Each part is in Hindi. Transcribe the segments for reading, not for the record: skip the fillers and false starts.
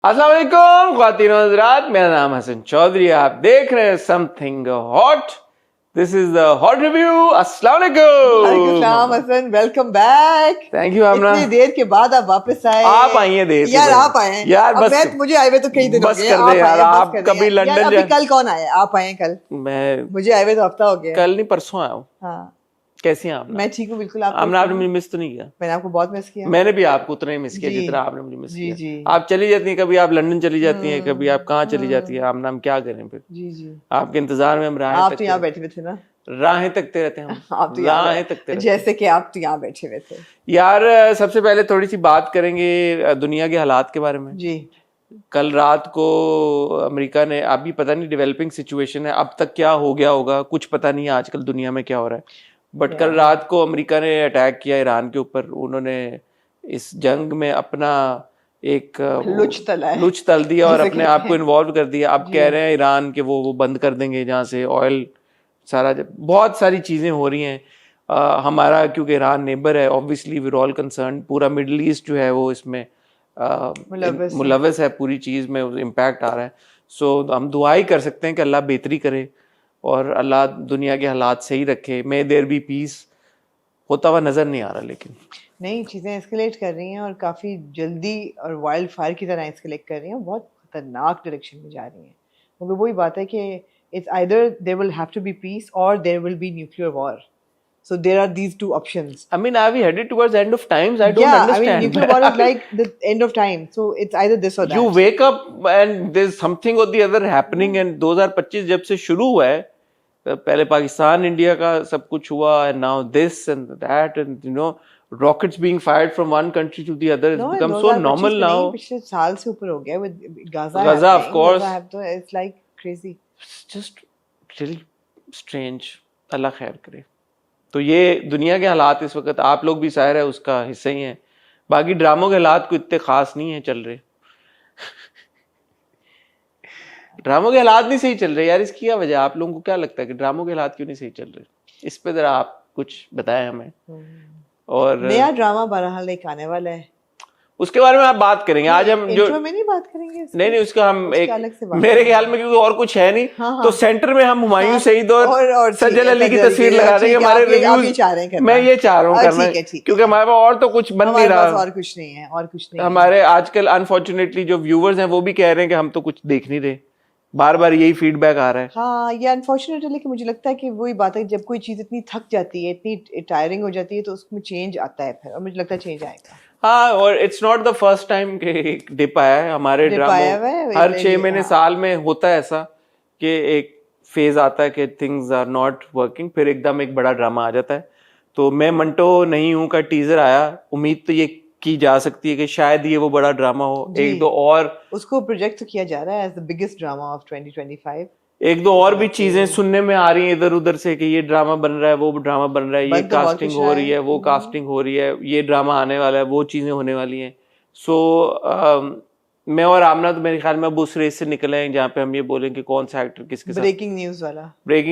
अस्सलाम वालेकुम ख्वातीन और हज़रात, मेरा नाम हसन चौधरी, आप देख रहे हैं something hot. This is the hot review. अस्सलाम वालेकुम Hassan, welcome back. Thank you Aamna, इतनी देर के बाद आप वापस आए। आप आई हैं देर से यार भाई। आप आए हैं यार अब बस मुझे आए हुए तो कई दिन हो बस गए। कर दे यार, बस आप कर दे कभी यार। लंदन यार, अभी जा। कल कौन आया? आप आए हैं कल? मैं मुझे आए हुए तो हफ्ता हो गया। कल नहीं परसों आया हूँ। हाँ, कैसी हैं आप? मैं ठीक हूँ बिल्कुल। आप आमना, आपने मुझे मिस तो नहीं किया? मैंने आपको बहुत मिस किया। मैंने भी आपको उतना ही मिस किया जी, जितना आपने मुझे मिस जी किया। जी। आप चली जाती हैं, कभी आप लंदन चली जाती हैं, कभी आप कहाँ चली जाती हैं। आमना, हम क्या करें फिर? जी जी। आपके इंतजार में हम राहें आप तो तकते यहाँ रहते बैठे हुए थे ना। राहें तकते रहते हैं हम। आप तो राहें तकते रहते हैं। जैसे कि आप तो यहाँ बैठे हुए थे। यार सबसे पहले थोड़ी सी बात करेंगे दुनिया के हालात के बारे में। जी कल रात को अमेरिका ने, अभी पता नहीं डेवलपिंग सिचुएशन है, अब तक क्या हो गया होगा कुछ पता नहीं है आजकल दुनिया में क्या हो रहा है, बट कल रात को अमेरिका ने अटैक किया ईरान के ऊपर। उन्होंने इस जंग में अपना एक लुच तल दिया और अपने आप को इन्वॉल्व कर दिया। अब कह रहे हैं ईरान के वो बंद कर देंगे जहाँ से ऑयल सारा, बहुत सारी चीज़ें हो रही हैं। हमारा क्योंकि ईरान नेबर है, ऑब्वियसली वी ऑल कंसर्न। पूरा मिडल ईस्ट जो है वो इसमें मुलव्वस है, पूरी चीज़ में इम्पैक्ट आ रहा है। सो हम दुआ ही कर सकते हैं कि अल्लाह बेहतरी करे और अल्लाह दुनिया के हालात सही रखे। मे देयर बी पीस। होता हुआ नज़र नहीं आ रहा, लेकिन नई चीज़ें एस्केलेट कर रही हैं और काफ़ी जल्दी और वाइल्ड फायर की तरह एस्केलेट कर रही हैं, बहुत खतरनाक डायरेक्शन में जा रही हैं। क्योंकि वही बात है कि it's either there will have to be peace और there will be nuclear war. So there are these two options. I mean, are we headed towards end of times? I don't Yeah, understand. I mean, nuclear war is like the end of time. So it's either this or that. You wake up and there's something or the other happening, and 2025 जब से शुरू हुआ है, पहले पाकिस्तान इंडिया का सब कुछ हुआ, and now this and that, and you know, rockets being fired from one country to the other. It's No, become so normal now. पिछले साल से ऊपर हो गया with Gaza. Gaza, of course. Gaza, it's like crazy. It's just really strange. अल्लाह खैर करे। तो ये दुनिया के हालात इस वक्त, आप लोग भी शायर है उसका हिस्सा ही हैं। बाकी ड्रामों के हालात को इतने खास नहीं है चल रहे। ड्रामों के हालात नहीं सही चल रहे यार, इसकी क्या वजह? आप लोगों को क्या लगता है कि ड्रामों के हालात क्यों नहीं सही चल रहे? इस पे जरा आप कुछ बताएं हमें। और नया ड्रामा बहरहाल एक आने वाला है, उसके बारे में आप बात करेंगे आज हम। जो में नहीं बात करेंगे, नहीं उसका हम एक मेरे ख्याल में, क्योंकि और कुछ है नहीं। हाँ। तो सेंटर में हम हुमायूं सईद और सज्जल अली की तस्वीर लगा देंगे। हमारे रिव्यूज मैं ये चाह रहा हूँ करना, क्योंकि हमारे पास और तो कुछ बन नहीं रहा, और कुछ नहीं है, और कुछ नहीं। हमारे आजकल अनफॉर्चुनेटली जो व्यूवर्स हैं वो भी कह रहे हैं कि हम तो कुछ देख नहीं रहे, बार बार यही फीडबैक आ रहा है। हाँ, ये अनफॉर्चुनेटली कि मुझे लगता है कि वही बात है, जब कोई चीज़ इतनी थक जाती है, इतनी टायरिंग हो जाती है, तो उसमें चेंज आता है फिर, और मुझे लगता है चेंज आएगा। हाँ, और it's not the first time के डिप आया है हमारे ड्रामा। हर 6 महीने साल में होता है ऐसा कि एक फेज आता है कि थिंग्स आर नॉट वर्किंग, फिर एकदम एक बड़ा ड्रामा आ जाता है। तो मैं मंटो नहीं हूँ का टीजर आया, उम्मीद तो ये की जा सकती है कि शायद ये वो बड़ा ड्रामा हो। एक दो और उसको प्रोजेक्ट तो किया जा रहा है as the biggest drama of 2025। एक दो और भी चीजें सुनने में आ रही हैं इधर उधर से कि ये ड्रामा बन रहा है, वो ड्रामा बन रहा है, ये कास्टिंग हो रही है, वो कास्टिंग हो रही है, ये ड्रामा आने वाला है, वो चीजें होने वाली हैं। सो मैं और आमना तो मेरे ख्याल में अब उस रेस से निकले हैं जहाँ पे हम ये बोलेंगे कौन सा एक्टर किसके साथ। ब्रेकिंग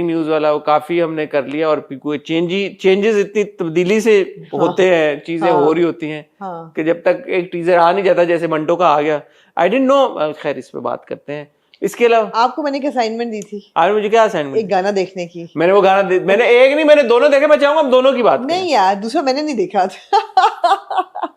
न्यूज वाला वो काफी हमने कर लिया, और चेंजेस इतनी तब्दीली से होते हैं, चीजें हो रही होती हैं कि जब तक एक टीजर आ नहीं जाता, जैसे मंटो का आ गया, आई डिडंट नो। खैर इस पे बात करते हैं। इसके अलावा आपको मैंने एक असाइनमेंट दी थी। आज मुझे क्या असाइनमेंट? एक गाना देखने की। मैंने वो गाना मैंने एक नहीं, मैंने दोनों देखे। मैं चाहूंगा हम दोनों की बात नहीं करें। यार दूसरा मैंने नहीं देखा था।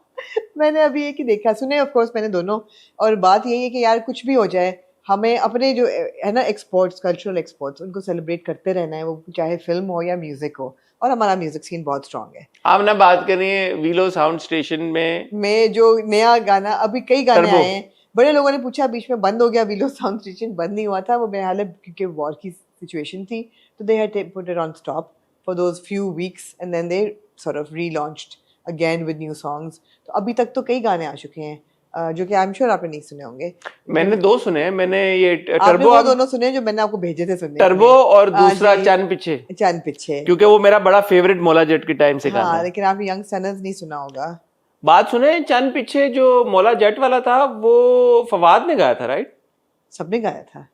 मैंने अभी एक ही देखा, सुने ऑफ कोर्स मैंने दोनों। और बात यही है कि यार कुछ भी हो जाए, हमें अपने जो है ना एक्सपोर्ट्स, कल्चरल एक्सपोर्ट्स, उनको सेलिब्रेट करते रहना है, वो चाहे फिल्म हो या म्यूजिक हो। और हमारा म्यूजिक सीन बहुत स्ट्रांग है। आप ना बात करिए वीलो साउंड स्टेशन में जो नया गाना, अभी कई गाने आए हैं, बड़े लोगों ने पूछा बीच में बंद हो गया। वीलो साउंड स्टेशन बंद नहीं हुआ था, वो मेरे हाल क्योंकि वॉर की सिचुएशन थी, तो they had put it on stop for those few weeks and then they sort of relaunched again with new songs. तो अभी तक तो कई गाने आ चुके हैं जो कि आई एम श्योर आपने नहीं सुने होंगे। मैंने 2 सुने हैं। मैंने ये टर्बो, वो दोनों सुने जो मैंने आपको भेजे थे सुनने, टर्बो और दूसरा चैन पीछे, क्योंकि वो मेरा बड़ा फेवरेट मौला जट के टाइम से गाना है। लेकिन आपने यंग सनर्स नहीं सुना होगा। बात सुने, चंद पीछे जो मौला जट वाला था वो फवाद ने गाया था, राइट? सबने गाया था?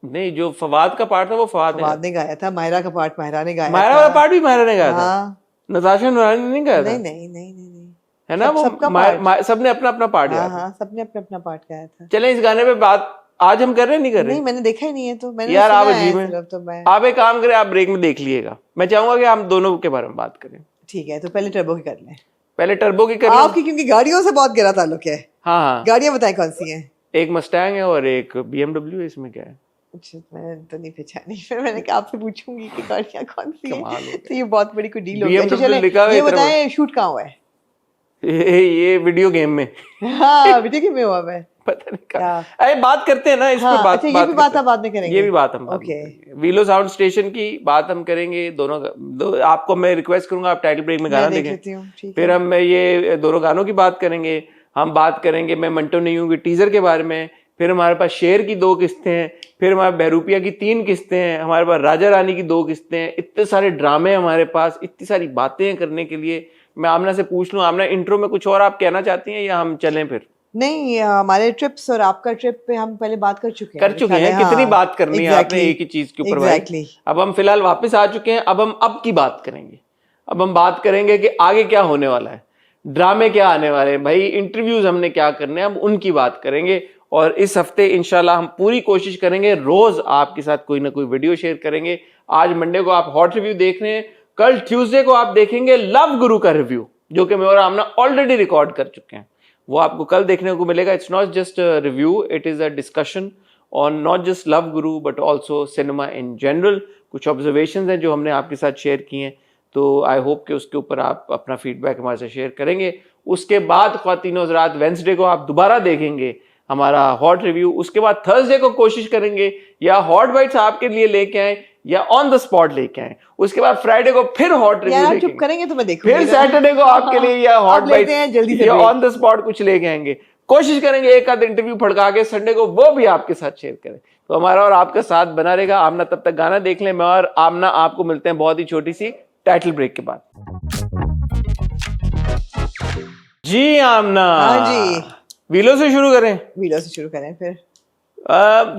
नहीं, जो फवाद का पार्ट था वो फवाद ने गाया था। मायरा का पार्ट मायरा ने गाया था। मायरा वाला पार्ट भी मायरा ने गाया था। नताशा नूरानी ने नहीं गाया था? नहीं। है ना, वो सबका सबने अपना अपना पार्ट हाँ गाया था। हाँ, सबने अपना अपना पार्ट गाया था। चलें इस गाने पे बात आज हम कर रहे हैं, नहीं कर रहे? नहीं, मैंने देखा ही नहीं है, तो मैंने यार आप सुना है अजीब हैं। सिर्फ, तो मैं आप एक काम करें, आप ब्रेक में देख लीजिएगा। मैं चाहूंगा कि हम दोनों के बारे में बात करें। ठीक है, तो पहले टर्बो की कर लें। पहले टर्बो की करें। आपकी क्योंकि गाड़ियों से बहुत गहरा ताल्लुक है। हाँ हाँ, गाड़ियां बताएं कौन सी हैं? एक मस्टैंग है और एक BMW है। इसमें क्या है? अच्छा, मैंने तो नहीं पहचानी, फिर मैंने कहा आपसे पूछूंगी कि गाड़ियां कौन सी हैं। कमाल हो तो ये बहुत बड़ी कोई डील हो गई। अच्छा BMW चलें, लिखा हुआ है ये इतना बताएं शूट कहाँ हुआ है? ये वीडियो गेम में। हाँ, वीडियो गेम में हुआ है। पता नहीं क्या? अरे बात करते हैं ना इस हाँ, पे बात। अच्छा, ये भी बात करते आप बाद में हैं। करेंगे। ये भी बात हम बाद में ओके। करेंगे। वीलो साउंड स्टेशन की बात हम करेंगे दोनों आपको मैं रिक्वेस्ट करूंगा आप टाइटल ब्रेक में गाना मैं देख देखें। लेती हूँ, ठीक फिर है। हम ये दोनों गानों की बात करेंगे। हम बात करेंगे मैं मंटो नहीं हूँ की टीजर के बारे में। फिर हमारे पास शेर की 2 किस्तें हैं। फिर हमारे बहरूपिया की 3 किस्तें हैं। हमारे पास राजा रानी की 2 किस्तें हैं। इतने सारे ड्रामे हमारे पास, इतनी सारी बातें करने के लिए। मैं आमना से पूछ लूं, आमना इंट्रो में कुछ और आप कहना चाहती हैं या हम चलें फिर? नहीं, हमारे ट्रिप्स और आपका ट्रिप पे हम पहले बात कर चुके हैं। कितनी बात करनी है आपने एक ही चीज के ऊपर भाई? एग्जैक्टली। अब हम फिलहाल वापस आ चुके हैं। अब हम की बात करेंगे। अब हम बात करेंगे कि आगे क्या होने वाला है, ड्रामे क्या आने वाले हैं भाई, इंटरव्यूज हमने क्या करने हैं, हम उनकी बात करेंगे। और इस हफ्ते इंशाल्लाह हम पूरी कोशिश करेंगे रोज आपके साथ कोई ना कोई वीडियो शेयर करेंगे। आज मंडे को आप हॉट रिव्यू देख रहे हैं, कल ट्यूसडे को आप देखेंगे लव गुरु का रिव्यू, जो कि मैं और आमना ऑलरेडी रिकॉर्ड कर चुके हैं। वो आपको कल देखने को मिलेगा। It's not just review, it is a discussion on not just Love Guru but also cinema in general. कुछ ऑब्जर्वेशंस हैं जो हमने आपके साथ शेयर किए हैं, तो आई होप कि उसके ऊपर आप अपना फीडबैक हमारे साथ शेयर करेंगे। उसके बाद ख्वातीनो हज़रात वेंसडे को आप दोबारा देखेंगे हमारा हॉट रिव्यू। उसके बाद थर्सडे को कोशिश करेंगे या हॉट बाइट्स आपके लिए लेके आए या ऑन द स्पॉट लेके आए। उसके बाद फ्राइडे को फिर हॉट रिव्यू यार, लेके चुप करेंगे तो मैं देखूंगी। फिर सैटरडे को आपके लिए या हॉट लेते हैं जल्दी बाइट्स से या break। ऑन द स्पॉट कुछ लेके आएंगे। कोशिश करेंगे एक आध इंटरव्यू फड़का के संडे को वो भी आपके साथ शेयर करें। तो हमारा और आपका साथ बना रहेगा। आमना तब तक गाना देख लें। मैं और आमना आपको मिलते हैं बहुत ही छोटी सी टाइटल ब्रेक के बाद। जी आमना। हाँ जी। वीलो से शुरू करें? वीडियो से शुरू करें फिर।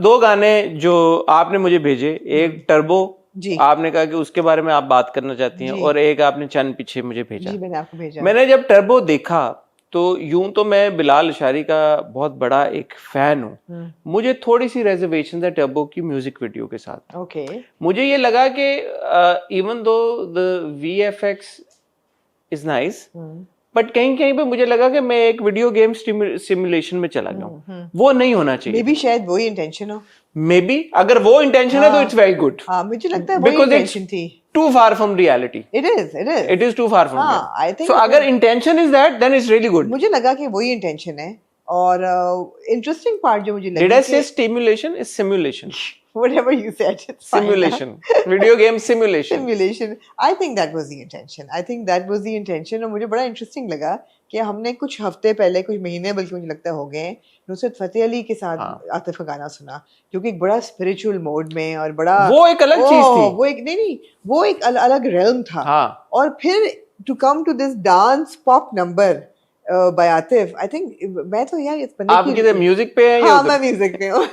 2 गाने जो आपने मुझे भेजे, एक टर्बो जी। आपने कहा कि उसके बारे में आप बात करना चाहती हैं, जी। और एक आपने चंद पीछे मुझे भेजा। जी, मैंने आपको भेजा। मैंने जब टर्बो देखा तो यूं तो मैं बिलाल अशारी का बहुत बड़ा एक फैन हूं। मुझे थोड़ी सी रेजर्वेशन है टर्बो की म्यूजिक वीडियो के साथ। ओके। मुझे ये लगा कि even though the VFX is nice, but कहीं कहीं पे मुझे लगा कि मैं एक वीडियो गेम सिमुलेशन में चला गया हूँ। वो नहीं होना चाहिए। मे बी शायद वही इंटेंशन हो। मे बी अगर वो इंटेंशन है तो इट्स वेरी गुड। हाँ, मुझे लगता है वही Because it's इंटेंशन थी। too far from reality. It is. It is too far from हाँ, reality. I think So it अगर intention is that, then it's really good. मुझे लगा कि वही इंटेंशन है। और इंटरेस्टिंग पार्ट जो मुझे लगी Did I say stimulation is simulation? whatever you said, it's fine. Simulation. Video game simulation. Simulation. I think that was the intention. और मुझे बड़ा इंटरेस्टिंग लगा कि हमने कुछ हफ्ते पहले, कुछ महीने बल्कि मुझे लगता है हो गए, नुसरत फतेह अली के साथ आतिफ का गाना सुना, जो कि एक बड़ा स्पिरिचुअल मोड में और बड़ा वो एक अलग चीज थी। वो एक नहीं, वो एक अलग रेल्म था। हाँ। और फिर to come to this dance pop number by Atif, I think मैं तो यार इस बंदे आप किधर म्यूजिक पे हैं या हाँ, उधर? मैं म्यूजिक पे हूँ।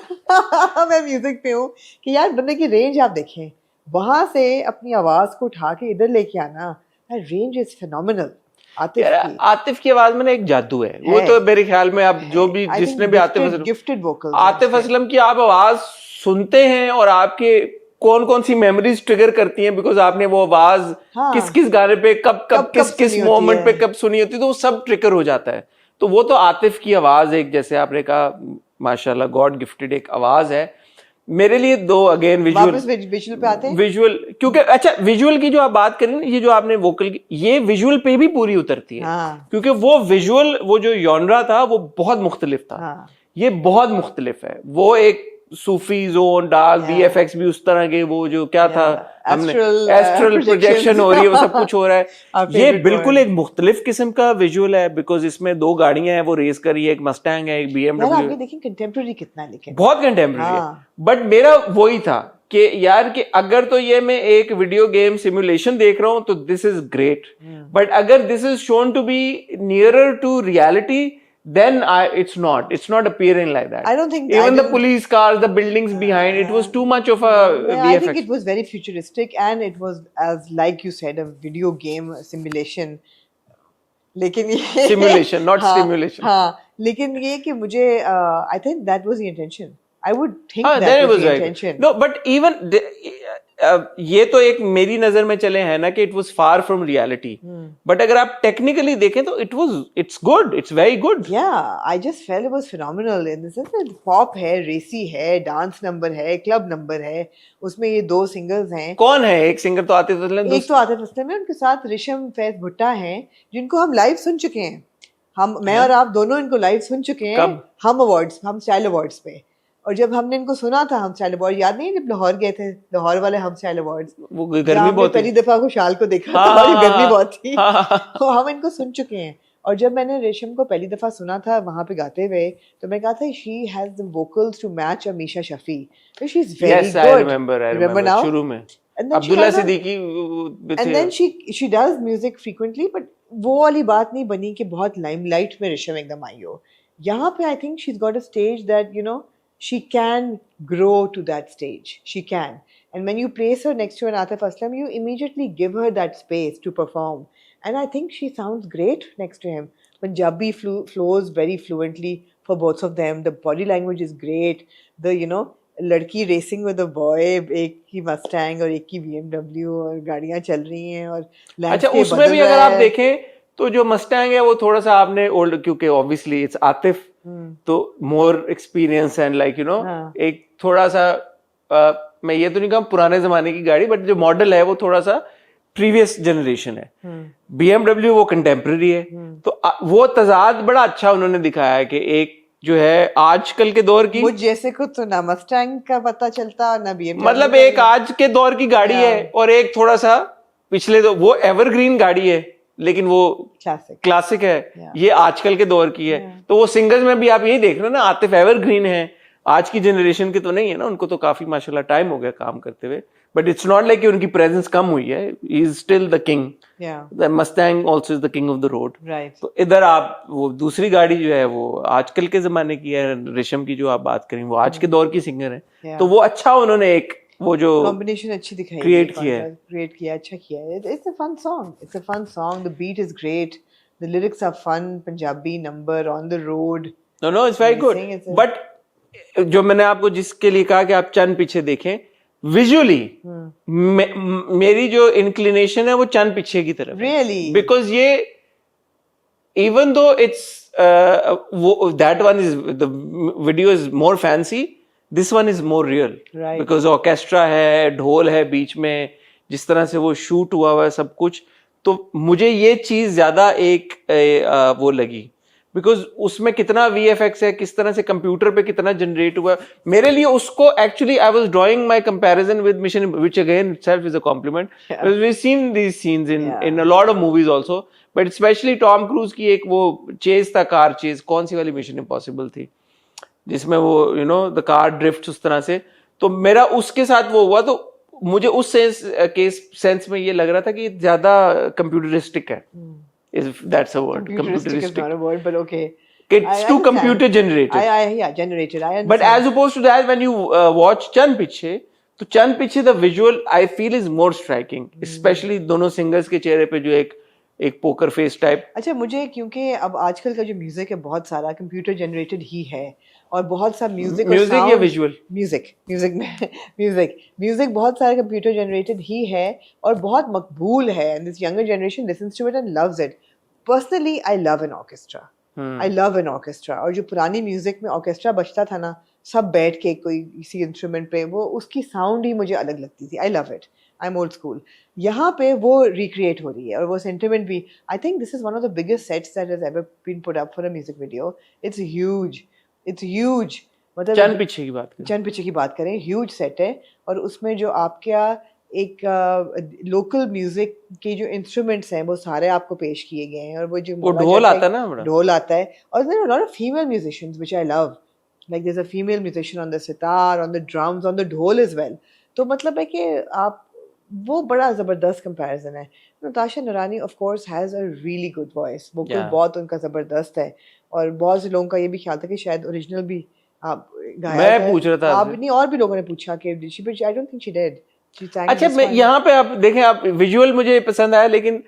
मैं म्यूजिक पे हूँ कि यार बंदे की रेंज आप देखें, वहां से अपनी आवाज को उठा के इधर लेके आना, रेंज इज फिनोमिनल। आतिफ की आवाज में ना एक जादू है। वो तो मेरे ख्याल में आप जो भी जिसने भी गिफ्टेड वोकल आतिफ असलम की आप आवाज सुनते हैं और आपके कौन कौन सी मेमोरीज ट्रिगर करती हैं, बिकॉज आपने वो आवाज किस किस गाने पे कब किस मोमेंट पे कब सुनी होती है, तो वो सब ट्रिगर हो जाता है। तो वो तो आतिफ की आवाज एक, जैसे आपने कहा माशाल्लाह गॉड गिफ्टेड एक आवाज है। मेरे लिए 2 अगेन विजुअल पे आते हैं। विजुअल, क्योंकि अच्छा विजुअल की जो आप बात करें ना, ये जो आपने वोकल की, ये विजुअल पे भी पूरी उतरती है। क्योंकि वो विजुअल, वो जो जॉनरा था वो बहुत मुख्तलिफ था। ये बहुत मुख्तलिफ है। वो एक सूफी जोन, डार्क, VFX भी उस तरह के, वो जो क्या था, हमने एस्ट्रल प्रोजेक्शन हो रही है, वो सब कुछ हो रहा है। ये बिल्कुल एक मुख्तलिफ किस्म का विजुअल है, बिकॉज इसमें 2 गाड़ियां हैं वो रेस कर रही है, एक मस्टैंग है, एक BMW। देखिए कंटेम्पररी कितना है, लेकिन बहुत कंटेम्पररी है। बट मेरा वही था कि यार कि अगर तो ये मैं एक वीडियो गेम सिमुलेशन देख रहा हूं तो दिस इज ग्रेट, बट अगर this is shown to be nearer to reality, then it's not appearing like that. I don't think even the police cars, the buildings behind, it was too much of a VFX. I think it was very futuristic, and it was, as like you said, a video game simulation. लेकिन ये सिमुलेशन, नॉट हाँ, स्टिमुलेशन. हाँ, लेकिन ये कि मुझे I think that was the intention. I would think हाँ, that that was was the very good. Intention. No, but even ये तो एक मेरी नजर में चले हैं ना कि it was far from reality. But अगर आप technically देखें तो it's good, it's very good. Yeah, I just felt it was phenomenal in the sense that pop है, racy है, dance number है, club number है. उसमें ये 2 singers हैं. कौन है? एक सिंगर तो आतिफ असलम, एक तो आतिफ असलम है, उनके साथ ऋषम फैज भुट्टा हैं, जिनको हम लाइव सुन चुके हैं. मैं और आप दोनों इनको लाइव सुन चुके हैं. कब? हम स्टाइल अवार्ड्स पे. और जब हमने इनको सुना था, हम स्टाइल अवार्ड, याद नहीं जब लाहौर गए थे, लाहौर वाले हम स्टाइल अवार्ड्स, वो गर्मी बहुत पहली दफा खुशहाल को देखा हाँ, था, और हाँ, गर्मी बहुत थी. हाँ. तो हम इनको सुन चुके हैं. और जब मैंने रेशम को पहली दफा सुना था वहां पे गाते हुए, तो मैं कहा था she has the vocals to match Amisha Shafi. She is very Yes, I remember now? शुरू में And then she Abdullah has a- Siddiqui and then she does music frequently, but वो वाली बात नहीं बनी कि बहुत लाइमलाइट में ऋषम एकदम आई हो. यहाँ पे आई think she got a stage that you know she can grow to that stage. She can. And when you place her next to an Atif Aslam, you immediately give her that space to perform. And I think she sounds great next to him. Punjabi flows very fluently for both of them. The body language is great. The, you know, लड़की रेसिंग विद अ बॉय, एक की मस्टैंग और एक की BMW, और गाड़ियां चल रही हैं और अच्छा, उसमें भी अगर आप देखें तो जो मस्टैंग है वो थोड़ा सा आपने ओल्ड, क्योंकि ऑब्वियसली इट्स आतिफ, तो more experience and like you know एक थोड़ा सा मैं ये तो नहीं कहूँ पुराने जमाने की गाड़ी, बट जो मॉडल है वो थोड़ा सा प्रीवियस जनरेशन है. BMW वो कंटेम्प्रेरी है. तो वो तजाद बड़ा अच्छा उन्होंने दिखाया है कि एक जो है आजकल के दौर की, मुझ जैसे को तो ना मस्टैंग का पता चलता ना BMW, मतलब एक आज के दौर की गाड़ी है और एक थोड़ा सा पिछले वो एवरग्रीन गाड़ी है, लेकिन वो क्लासिक है. ये आजकल के दौर की है. तो वो सिंगर्स में भी आप यही देख रहे हो ना, आतिफ एवरग्रीन है, आज की जनरेशन के तो नहीं है ना, उनको तो काफी माशाल्लाह टाइम हो गया काम करते हुए. बट इट्स नॉट लाइक कि उनकी प्रेजेंस कम हुई है. He is still the king. The Mustang also is the king of the road. तो इधर आप वो दूसरी गाड़ी जो है वो आजकल के जमाने की है. रेशम की जो आप बात करें वो आज के दौर की सिंगर है. तो वो अच्छा उन्होंने एक वो जो कॉम्बिनेशन अच्छी दिखाई, क्रिएट किया, अच्छा किया है. It's a fun song. The beat is great, the lyrics are fun. Punjabi number on the road. No it's very good. But जो मैंने आपको जिसके लिए कहा कि आप चंद पीछे देखें, विजुअली मेरी जो इंक्लिनेशन है वो चंद पीछे की तरफ. रियली? बिकॉज ये even though it's that one is the video is more fancy, this one is more real. Because orchestra है, ढोल है बीच में, जिस तरह से वो शूट हुआ है सब कुछ. तो मुझे ये चीज ज्यादा एक वो लगी, बिकॉज उसमें कितना VFX है, किस तरह से कंप्यूटर पे कितना जनरेट हुआ. मेरे लिए उसको actually I was drawing my comparison with mission, which again itself is a compliment. We seen these scenes in a lot of movies also, but specially Tom Cruise की एक वो चेज था, कार चेज, कौन सी वाली मिशन इम्पॉसिबल थी जिसमें वो you know the car drift उस तरह से. तो मेरा उसके साथ वो हुआ, तो मुझे उस सेंस में ये लग रहा था कि ज्यादा कंप्यूटरिस्टिक है. If that's a word. Computeristic is not a word, but okay. It's too computer generated. Generated. I understand. But as opposed to that, when you watch Chand Piche, तो चंद पीछे the visual I feel is more striking, especially दोनों singers के चेहरे पे जो एक पोकर फेस टाइप. अच्छा, मुझे क्योंकि अब आजकल का जो म्यूजिक है बहुत सारा कंप्यूटर जनरेटेड ही है, और बहुत सा म्यूजिक या विजुअल म्यूजिक बहुत सारा कंप्यूटर जनरेटेड ही है और बहुत मकबूल है. And this younger generation listens to it and loves it. Personally I love an orchestra. I love an orchestra. और जो पुरानी म्यूजिक में ऑर्केस्ट्रा बजता था ना, सब बैठ के कोई किसी इंस्ट्रूमेंट पे, वो उसकी साउंड ही मुझे अलग लगती थी. I love it. I am old school. यहाँ पे वो रिक्रिएट हो रही है और वो सेंटिमेंट भी. I think this is one of the biggest sets that has ever been put up for a music video. It's huge. मतलब चंद पीछे की बात करें, ह्यूज सेट है. और उसमें जो आपका एक लोकल म्यूजिक के जो इंस्ट्रूमेंट्स हैं वो सारे आपको पेश किए गए हैं. और वो जो ढोल आता है ना, ढोल आता है. और there are a lot of female musicians which I love. Like there is a female musician on the sitar, on the drums, on the dhol as well. तो मतलब है कि आप वो बड़ा जबरदस्त कंपैरिजन है. नताशा नूरानी of course has a really good voice. Vocal बहुत उनका जबरदस्त है. और बहुत से लोगों का ये भी ख्याल था कि शायद ओरिजिनल भी आप गाया. मैं पूछ रहा था आप नहीं, और भी लोगों ने पूछा कि I don't think she did. अच्छा, मैं यहाँ पे आप देखें, आप विजुअल मुझे पसंद आया, लेकिन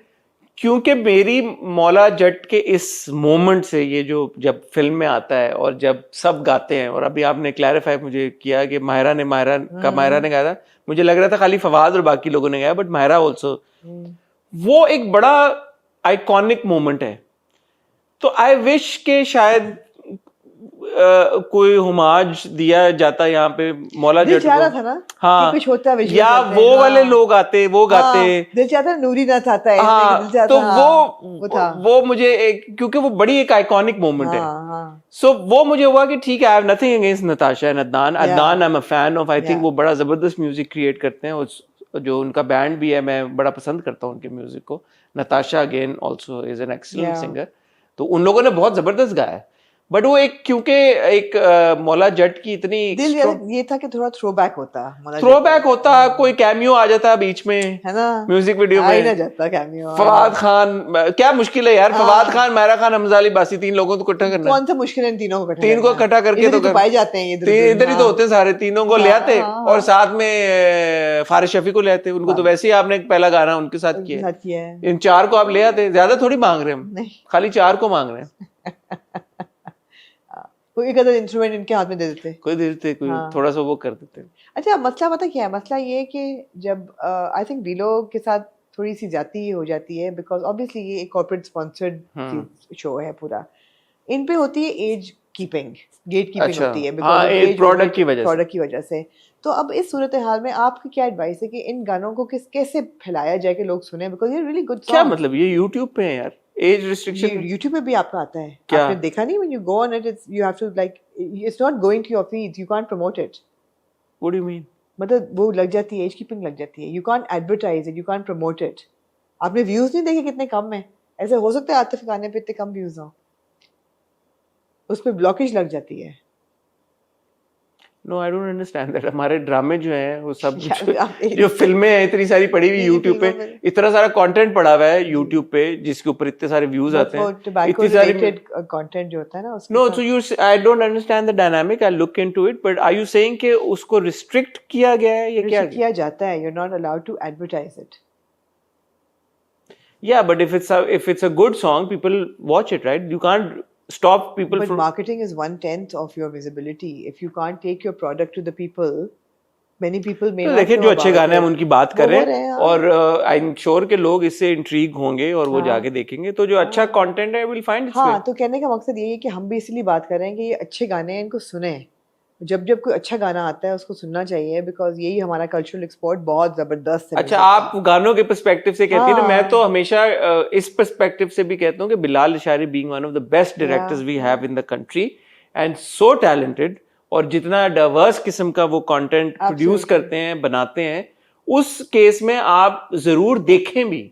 क्योंकि मेरी मौला जट के इस मोमेंट से, ये जो जब फिल्म में आता है और जब सब गाते हैं, और अभी आपने क्लैरिफाई मुझे किया कि माहिरा ने गाया था, मुझे लग रहा था खाली फवाद और बाकी लोगों ने गाया, बट माहिरा ऑल्सो, वो एक बड़ा आइकॉनिक मोमेंट है। तो आई विश के शायद कोई होमाज दिया जाता यहाँ पे मौला दिल जट चाह रहा को। था ना हाँ, कि कुछ होता विजुअल या करते, वो हाँ, वाले लोग आते, वो गाते। हाँ, दिल चाहता है, नूरी नाथ आता है, हाँ, दिल चाहता, तो हाँ, वो था, वो मुझे एक, क्योंकि वो बड़ी एक आइकॉनिक मोमेंट है। हाँ, हाँ, सो वो मुझे हुआ कि ठीक है, I have nothing against Natasha and Adnan. Yeah. Adnan I am a fan of, I think Yeah. वो बड़ा जबरदस्त म्यूजिक क्रिएट करते हैं, उस जो उनका बैंड भी है, मैं बड़ा पसंद करता हूँ उनके म्यूजिक को। Natasha again also is an excellent Yeah. Singer. तो उन लोगों ने बहुत जबरदस्त गाया है, बट वो एक, क्योंकि एक मौला जट की इतनी दिल ये था कि थोड़ा थ्रोबैक होता, थ्रोबैक होता, कोई कैमियो आ जाता बीच में, है ना, म्यूजिक वीडियो आ ही में ना जाता कैमियो। फवाद खान, क्या मुश्किल है यार, फवाद खान, माहिरा खान, हमजा अली बासी, तीन लोगों को इकट्ठा करना। कौन सा मुश्किल है इन तीनों को तीन को इकट्ठा करके तो पाए जाते हैं ये इधर ही तो होते हैं सारे, तीनों को ले आते, और साथ में फारिस शफी को ले आते। उनको तो वैसे ही आपने एक पहला गाना उनके साथ किया है, इन चार को आप ले आते, ज्यादा थोड़ी मांग रहे हम, खाली चार को मांग रहे हैं। कोई एक अदर इंस्ट्रूमेंट इनके हाथ में दे देते, कोई दे देते, कोई थोड़ा सा वो कर देते। अच्छा, मसला पता क्या है? मसला ये है कि जब आई थिंक वीलो के साथ थोड़ी सी जाती हो जाती है, बिकॉज ऑब्वियसली ये एक कॉर्पोरेट स्पॉन्सर्ड शो है पूरा, इन पे होती है एज कीपिंग, गेट कीपिंग होती है, बिकॉज प्रोडक्ट की वजह से। तो अब इस सूरत हाल में आपकी क्या एडवाइस है कि इन गानों को कैसे फैलाया जाए कि लोग सुने, बिकॉज ये रियली गुड सॉन्ग। क्या मतलब, ये यूट्यूब पे है यार, एज रिस्ट्रिक्शन यूट्यूब पे भी आपका आता है, क्या? आपने देखा नहीं? When you go on it, you have to like, it's not going to your feed, you can't promote it. What do you mean? मतलब वो लग जाती है, एज कीपिंग लग जाती है, you can't advertise it, you can't promote it. आपने व्यूज नहीं देखे कितने कम है? ऐसे हो सकता है आतिफ गाने पे इतने कम व्यूज हो, उस पे ब्लॉकेज लग जाती है। No, I don't understand that. हमारे ड्रामे जो हैं वो सब जो फिल्में हैं इतनी सारी पड़ी हुई यूट्यूब पे, इतना सारा कंटेंट पड़ा हुआ है यूट्यूब पे जिसके ऊपर इतने सारे व्यूज आते हैं, इतनी सारी कंटेंट जो होता है ना उसके। No, so you, I don't understand the dynamic, I look into it, but are you saying कि उसको रिस्ट्रिक्ट किया गया है, ये क्या किया जाता है? You are not allowed to advertise it. Yeah, but if it's a good song, people watch it, right? You can't stop people but from. Marketing is 1/10 of your visibility. If you can't take your product to the people, many people may not. देखिए, जो अच्छे गाने हम उनकी बात कर रहे हैं, और आई एम श्योर के लोग इससे इंट्रीग होंगे और वो जाके देखेंगे, तो जो अच्छा कंटेंट है विल फाइंड इट्स वे। हाँ, तो कहने का मकसद यही है कि हम भी इसलिए बात कर रहे हैं कि ये अच्छे गाने हैं, इनको सुने। जब जब कोई अच्छा गाना आता है उसको सुनना चाहिए, बिकॉज यही हमारा कल्चरल एक्सपोर्ट बहुत जबरदस्त है। अच्छा, आप गानों के पर्सपेक्टिव से कहती है ना, मैं तो हमेशा इस पर्सपेक्टिव से भी कहता हूँ कि Bilal Ishari being one of the best directors we have in the country and so talented, और जितना डाइवर्स किस्म का वो कंटेंट प्रोड्यूस करते हैं, बनाते हैं, उस केस में आप जरूर देखें भी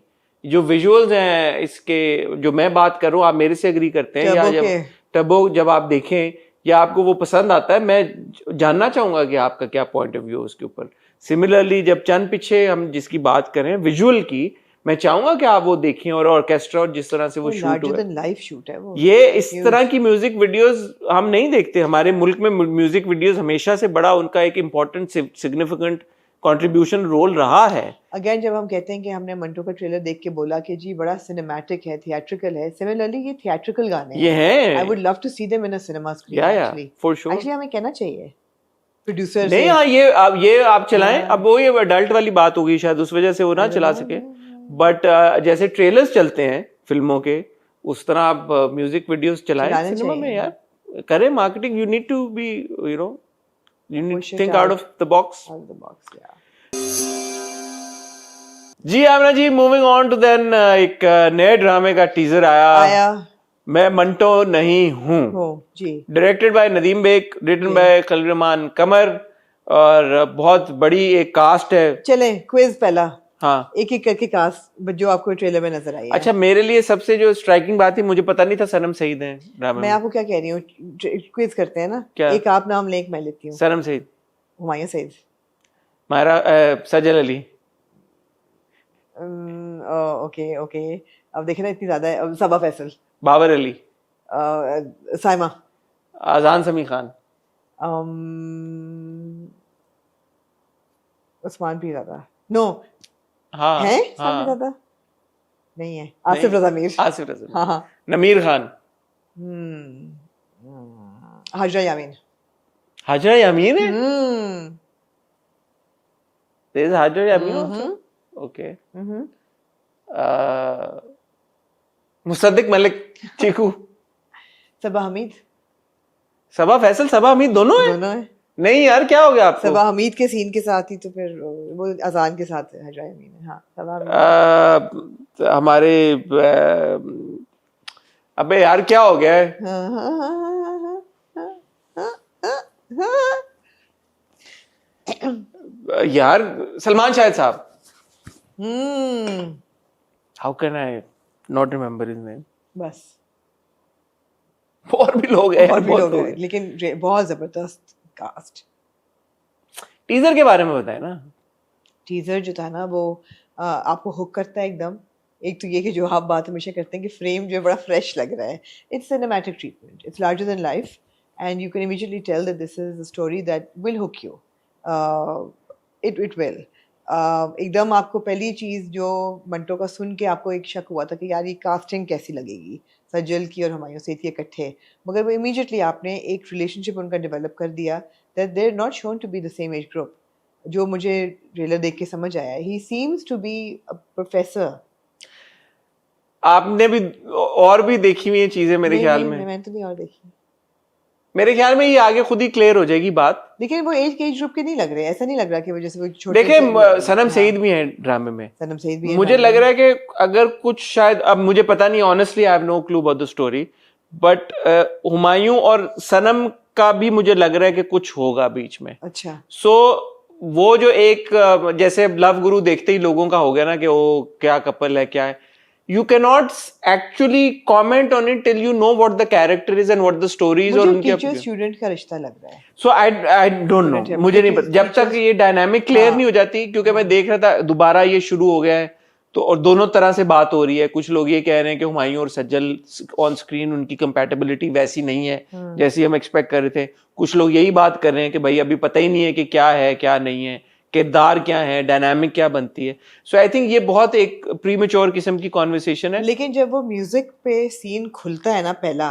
जो विजुअल्स हैं इसके, जो मैं बात कर रहा हूँ, आप मेरे से एग्री करते हैं, या जब टर्बो जब आप देखें या आपको वो पसंद आता है, मैं जानना चाहूंगा कि आपका क्या पॉइंट ऑफ व्यू है उसके ऊपर। सिमिलरली जब चंद पीछे हम जिसकी बात करें विजुअल की, मैं चाहूंगा कि आप वो देखें, और ऑर्केस्ट्रा और जिस तरह से वो शूट हुआ है, लाइव शूट है वो, ये इस तरह की म्यूजिक वीडियोस हम नहीं देखते। हमारे मुल्क में म्यूजिक वीडियोस हमेशा से बड़ा उनका एक इम्पोर्टेंट सिग्निफिकेंट कंट्रीब्यूशन रोल रहा है। अगेन, जब हम कहते हैं कि हमने मंटो का ट्रेलर देख के बोला कि जी बड़ा सिनेमैटिक है, थिएट्रिकल है, सिमिलरली ये थिएट्रिकल गाने हैं, ये हैं। I would love to see them in a cinema screen actually, for sure. Actually हमें कहना चाहिए प्रोड्यूसर नहीं, हाँ, ये आप चलाएं। अब वो ये अडल्ट वाली बात होगी, शायद उस वजह से वो ना चला सके, बट जैसे ट्रेलर्स चलते हैं फिल्मों के, उस तरह आप म्यूजिक वीडियोस चलाएं सिनेमा में यार, करें marketing. You need to be, you know, you need to think out of the box. Ji Amna ji, moving on to then, एक नए ड्रामे का टीजर आया, मैं मंटो नहीं हूँ, directed by Nadeem Baig, written by Khalil Rahman Qamar, और बहुत बड़ी एक कास्ट है। चले क्विज पहला, हाँ, एक एक करके कास्ट जो आपको ट्रेलर में नजर आई है। अच्छा, मेरे लिए सबसे जो स्ट्राइकिंग बात थी, मुझे पता नहीं था सनम सईद है ड्रामे में। मैं आपको क्या कह रही हूँ, क्विज करते हैं ना, एक आप नाम ले, एक मैं लेती हूँ। सनम सईद, हुमायूं सईद, मायरा, सजल अली। ओके ओके, अब देखे ना इतनी ज्यादा है। सबा फैसल, बाबर अली, साइमा, आजान समी खान, उस्मान पीरादा। नो, हाँ है हाँ, ज्यादा नहीं है, आसिफ रजा मीर। आसिफ रजा, हाँ हाँ। नमीर खान, हाजरा यामीन। हाजरा यामीन है, हम्म there is Hazra Yameen also, okay, Mossadegh Malik चीकू, सबा हमीद। सबा फैसल, सबा हमीद दोनों है? दोनों है। नहीं यार, क्या हो गया आपको? सबा हमीद के सीन के साथ ही तो फिर वो अजान के साथ है हाजरा यामीन है। हाँ, सबा हमीद। हमारे अबे यार क्या हो गया है? यार सलमान शाहिद साहब। How can I not remember his name? बस और भी लोग हैं, और भी बहुत लोग लोग हैं, हैं। लेकिन बहुत जबरदस्त कास्ट। टीजर के बारे में बताए ना। टीजर जो था ना वो आपको हुक करता है एकदम। एक तो ये कि जो आप बात हमेशा करते हैं कि फ्रेम जो है बड़ा फ्रेश लग रहा है। It's cinematic treatment, it's larger than life and you can immediately tell that this is a story that will hook you. It will एकदम आपको पहली चीज़ जो मंटो का सुन के आपको एक शक हुआ था कि यार ये कास्टिंग कैसी लगेगी सज्जल की और हुमायूं सईद की इकट्ठे, मगर वो इमीडिएटली आपने एक रिलेशनशिप उनका डेवलप कर दिया that they are not shown to be the same age group. जो मुझे ट्रेलर देख के समझ आया, he seems to be a professor. आपने भी और भी देखी हुई है चीजें मेरे ख्याल में। मैंने तो नहीं और देखी। मेरे ख्याल में ये आगे खुद ही क्लियर हो जाएगी बात। लेकिन वो एज ग्रुप के नहीं लग रहे, ऐसा नहीं लग रहा कि वो जैसे वो छोटे देखे सनम सईद भी है ड्रामे में। सनम सईद भी है मुझे लग रहा है कि अगर कुछ शायद, अब मुझे पता नहीं, honestly I have no clue about the story, but Humayun और सनम का भी मुझे लग रहा है कि कुछ होगा बीच में। अच्छा। सो वो जो एक जैसे लव गुरु देखते ही लोगों का हो गया ना कि वो क्या कपल है क्या है, you cannot actually comment on it till you know what the character is and what the story is। और उनके टीचर स्टूडेंट का रिश्ता लग रहा है। so I don't know, मुझे नहीं पता जब तक ये डायनामिक क्लियर नहीं हो जाती, क्योंकि मैं देख रहा था दोबारा ये शुरू हो गया है तो, और दोनों तरह से बात हो रही है। कुछ लोग ये कह रहे हैं कि हुमायूं और सज्जल ऑन स्क्रीन उनकी कंपैटिबिलिटी वैसी नहीं है जैसी हम एक्सपेक्ट कर रहे थे। कुछ लोग यही बात कर रहे हैं कि भाई अभी पता ही नहीं है कि क्या है क्या नहीं है, किरदार क्या है, डायनामिक क्या बनती है। सो आई थिंक ये बहुत एक प्रीमेच्योर किस्म की कॉन्वर्सेशन है। लेकिन जब वो म्यूजिक पे सीन खुलता है ना पहला,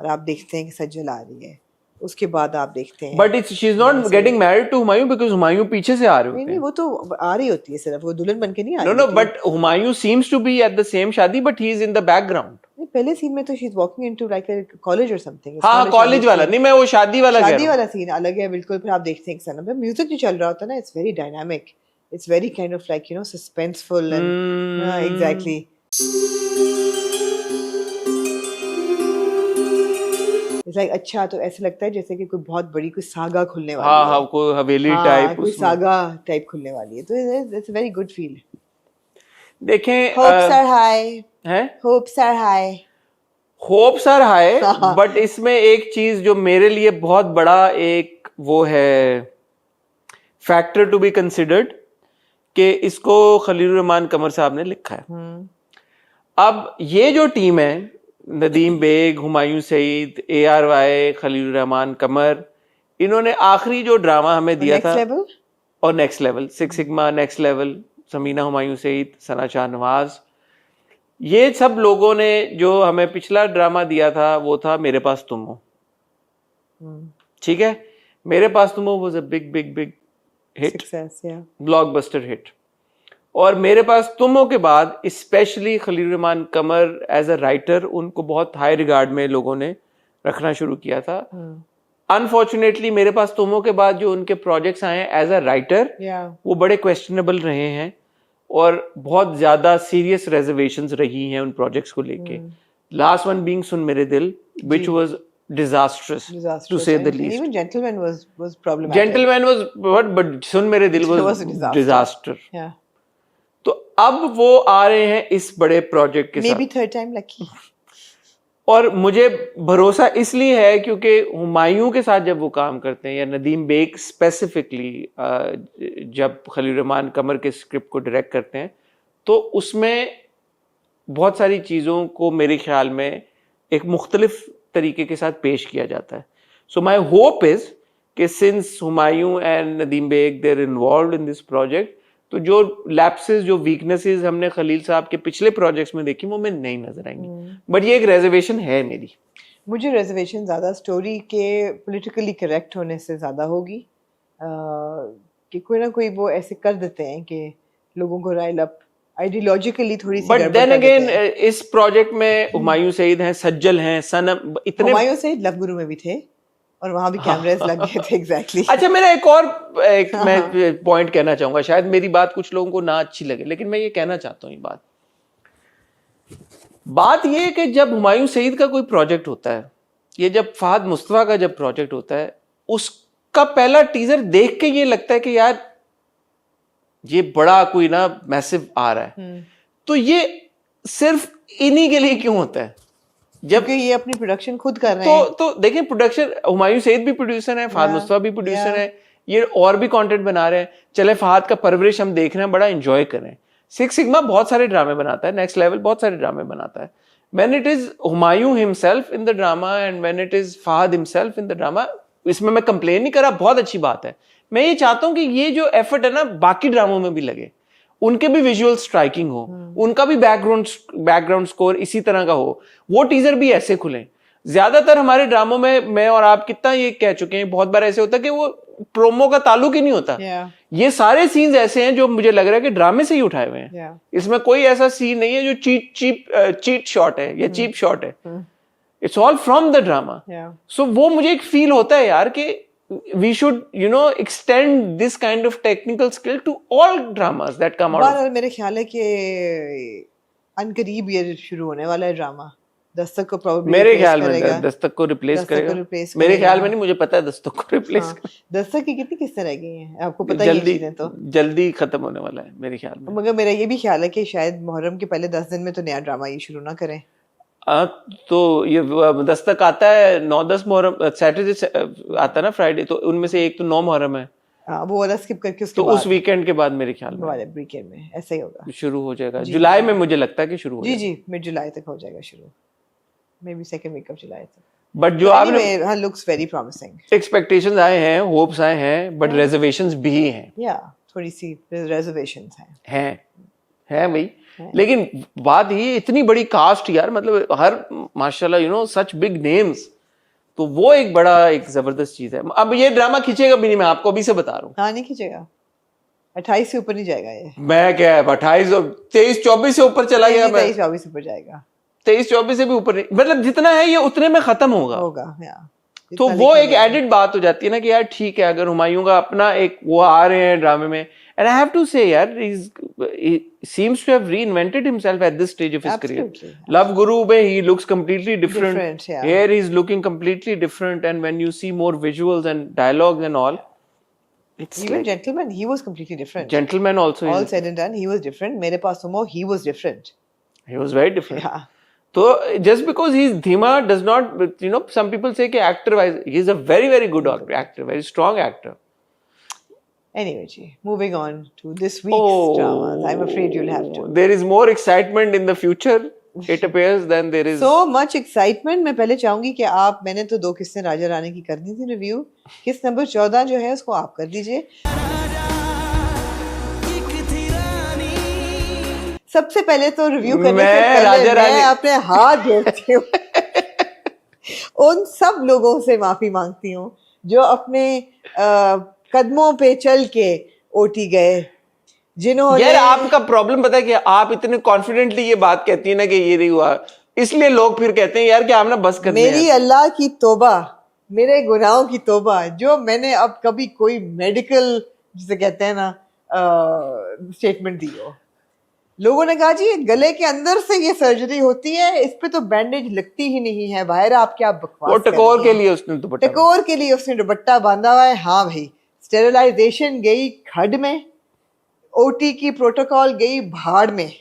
और आप देखते हैं कि सज्जल आ रही है, उसके बाद आप देखते हैं but it's she is not getting married to Humayun because Humayun पीछे से आ रहे होते नहीं, हैं। वो तो आ रही होती है, सिर्फ वो दुल्हन बन के नहीं आ नो रही नो, होती but Humayun seems to be at the same शादी, but he is in the background. है। पहले सीन में तो she is walking into like a college और समथिंग। हाँ कॉलेज वाला नहीं, मैं वो शादी वाला कह शादी रहा हूं। वाला सीन अलग है बिल्कुल। फिर आप देखते हैं कि सनम पे म्यूजिक जो चल रहा होता है ना, it's very dynamic, it's very kind of like suspenseful and exactly. It's like अच्छा, तो ऐसा लगता है जैसे कि कोई बहुत बड़ी कोई सागा खुलने वाली है। हाँ कोई हवेली हाँ, टाइप, कोई सागा टाइप खुलने वाली है, तो it's a very good feel. देखें होप्स आर हाई है, hopes are high hopes are high, but इसमें एक चीज जो मेरे लिए बहुत बड़ा एक वो है फैक्टर टू बी कंसिडर्ड कि इसको खलील रहमान कमर साहब ने लिखा है। अब ये जो टीम है, नदीम बेग, हुमायूं सईद, ARY, खलील रहमान कमर, इन्होंने आखिरी जो ड्रामा हमें दिया था और next level, six sigma, next level, Sameena Humayun Saeed, Sana Shahnawaz, ये सब लोगों ने जो हमें पिछला ड्रामा दिया था वो था मेरे पास तुम हो। ठीक है, मेरे पास तुम हो was a big big big hit, blockbuster hit. और मेरे पास तुम हो के बाद specially Khalil Rahman Qamar as a writer, उनको बहुत हाई रिगार्ड में लोगों ने रखना शुरू किया था। अनफॉर्चुनेटली मेरे पास तुम हो के बाद जो उनके प्रोजेक्ट्स आए एज अ राइटर, वो बड़े क्वेश्चनेबल रहे हैं और बहुत ज्यादा सीरियस रेजर्वेशंस रही हैं उन प्रोजेक्ट्स को लेके। लास्ट वन बीइंग सुन मेरे दिल, which was disastrous to say the least. Even Gentleman was problematic. Gentleman was but सुन मेरे दिल was disaster. Yeah. तो अब वो आ रहे हैं इस बड़े प्रोजेक्ट के Maybe साथ। third time lucky. और मुझे भरोसा इसलिए है क्योंकि हुमायूं के साथ जब वो काम करते हैं, या नदीम बेग स्पेसिफिकली जब खलील रहमान कमर के स्क्रिप्ट को डायरेक्ट करते हैं, तो उसमें बहुत सारी चीज़ों को मेरे ख्याल में एक मुख्तलिफ तरीके के साथ पेश किया जाता है। सो माई होप इज कि since Humayun and Nadeem Baig they are involved in this project, तो जो लैप्सेस, जो वीकनेसेस हमने खलील साहब के पिछले प्रोजेक्ट्स में देखी वो मैं नहीं नजर आएंगी, बट ये एक रेजर्वेशन है मेरी। मुझे रिजर्वेशन ज़्यादा स्टोरी के पॉलिटिकली करेक्ट होने से ज़्यादा होगी, कि कोई ना कोई वो ऐसे कर देते हैं कि लोगों को राइल अप आइडियोलॉजिकली थोड़ी सी बट गड़बड़ देन कर देते अगेन हैं। इस प्रोजेक्ट में हुमायूं सईद हैं, सज्जल हैं, सनम, इतने हुमायूं से लव गुरु में भी थे और वहां भी कैमरेज लग गए थे एग्जैक्टली। अच्छा, मेरा एक मैं पॉइंट कहना चाहूंगा, शायद मेरी बात कुछ लोगों को ना अच्छी लगे, लेकिन मैं ये कहना चाहता हूँ, ये बात ये है कि जब हुमायूं सईद का कोई प्रोजेक्ट होता है, ये जब फहद मुस्तफा का जब प्रोजेक्ट होता है, उसका पहला टीजर देख के ये लगता है कि यार ये बड़ा कोई ना मैसिव आ रहा है, तो ये सिर्फ इन्हीं के लिए क्यों होता है? जबकि ये अपनी प्रोडक्शन खुद कर रहे हैं। तो देखें, प्रोडक्शन, हुमायूं सईद भी प्रोड्यूसर है, फहद मुस्तफा भी प्रोड्यूसर है, ये और भी कंटेंट बना रहे हैं। चले फहद का परवरिश हम देख रहे हैं, बड़ा एंजॉय कर रहे हैं। सिक्स सिग्मा बहुत सारे ड्रामे बनाता है, नेक्स्ट लेवल बहुत सारे ड्रामे बनाता है। When it is Humayun himself in the drama and when it is Fahad himself in the drama, इसमें मैं कंप्लेन नहीं कर रहा, बहुत अच्छी बात है। मैं ये चाहता हूं कि ये जो एफर्ट है ना बाकी ड्रामों में भी लगे, उनके भी विजुअल स्ट्राइकिंग हो, उनका भी बैकग्राउंड स्कोर इसी तरह का हो, वो टीजर भी ऐसे खुले। ज्यादातर हमारे ड्रामों में मैं और आप कितना ये कह चुके हैं, बहुत बार ऐसे होता है कि वो प्रोमो का ताल्लुक ही नहीं होता। ये सारे सीन्स ऐसे हैं जो मुझे लग रहा है कि ड्रामे से ही उठाए हुए हैं। इसमें कोई ऐसा सीन नहीं है जो चीट शॉट है या चीप शॉट है, it's all from the drama. So वो मुझे एक फील होता है यार कि we should extend this kind of technical skill to all dramas that come out of. मेरे ख्याल है कि अनकरीब ये शुरू होने वाला है ड्रामा। दस्तक को probably मेरे ख्याल में दस्तक को रिप्लेस करेगा। मेरे ख्याल में नहीं, मुझे पता है दस्तक को रिप्लेस दस्तक की कितनी किस्तें रह गई हैं आपको पता ही है, तो जल्दी खत्म होने वाला है मेरे ख्याल में। मगर मेरा ये भी ख्याल है कि शायद मुहर्रम के पहले 10 दिन में तो नया ड्रामा ये शुरू ना करें। तो ये दस्तक आता है 9-10 मुहर्रम, सैटरडे आता है ना, फ्राइडे, तो उनमें से एक तो 9 मुहर्रम है, वो वाला स्किप करके उसके तो बाद उस वीकेंड के बाद मेरे ख्याल में वाले वीकेंड में ऐसा ही होगा, शुरू हो जाएगा। जुलाई में मुझे लगता है कि शुरू हो जाएगा। जी मिड जुलाई तक हो जाएगा शुरू, may be second week of July तक। बट जो आपने लुक्स वेरी प्रॉमिसिंग, एक्सपेक्टेशंस आए हैं, होप्स आए हैं, बट रिजर्वेशंस भी हैं। या थोड़ी सी रिजर्वेशंस हैं भाई। लेकिन बात ये, इतनी बड़ी कास्ट यार, मतलब हर माशाल्लाह सच बिग नेम्स, तो वो एक बड़ा एक जबरदस्त चीज है। अब ये ड्रामा खींचेगा भी नहीं, मैं आपको अभी से बता रहा हूँ। हाँ नहीं खींचेगा, 28 से ऊपर नहीं जाएगा ये। मैं क्या 28 और 23-24 से ऊपर चला गया, 23-24 ऊपर जाएगा, 23-24 से भी ऊपर नहीं, मतलब जितना है ये उतने में खत्म होगा। तो वो एक एडिड बात हो जाती है ना कि यार ठीक है, अगर हुमायूं का अपना एक वो आ रहे हैं ड्रामे में, एंड आई हैव टू से यार he seems to have reinvented himself at this stage of his career. Love Guru mein he looks completely different. Here he's looking completely different, and when you see more visuals and dialogues and all, it's even Gentleman he was completely different. Gentleman also, all said and done, he was different. Mere paas sumo, he was different. He was very different. So just because he's Dhima does not, some people say कि actor wise he's a very very good actor, very strong actor. Anyway, moving on to this week's dramas. I'm afraid you'll have to. There is more excitement in the future, it appears, than there is. So much excitement. मैं पहले चाहूंगी कि आप, मैंने तो 2 किस्तें राजा रानी की कर दी थी रिव्यू, किस्त नंबर 14 जो है उसको आप कर दीजिए। सबसे पहले तो रिव्यू करने से पहले मैं अपने हाथ जोड़ती हूँ उन सब लोगों से माफी मांगती हूँ जो अपने कदमों पे चल के ओटी गए, जिन्होंने। यार आपका प्रॉब्लम पता है कि आप इतने कॉन्फिडेंटली ये बात कहती है ना कि ये नहीं हुआ, इसलिए लोग फिर कहते हैं यार कि आप ना बस कर दे। मेरी अल्लाह की तौबा, मेरे गुनाहों की तौबा, जो मैंने अब कभी कोई मेडिकल जिसे कहते हैं ना स्टेटमेंट दी हो। लोगों ने कहा जी गले के अंदर से ये सर्जरी होती है, इस पे तो बैंडेज लगती ही नहीं है, बाहर आप क्या बकवास। वो टकोर के लिए उसने दुपट्टा, टकोर के लिए उसने दुपट्टा बांधा हुआ है। हाँ भाई, स्टेरिलाइजेशन गई खड में, ओटी की प्रोटोकॉल गई भाड़ में,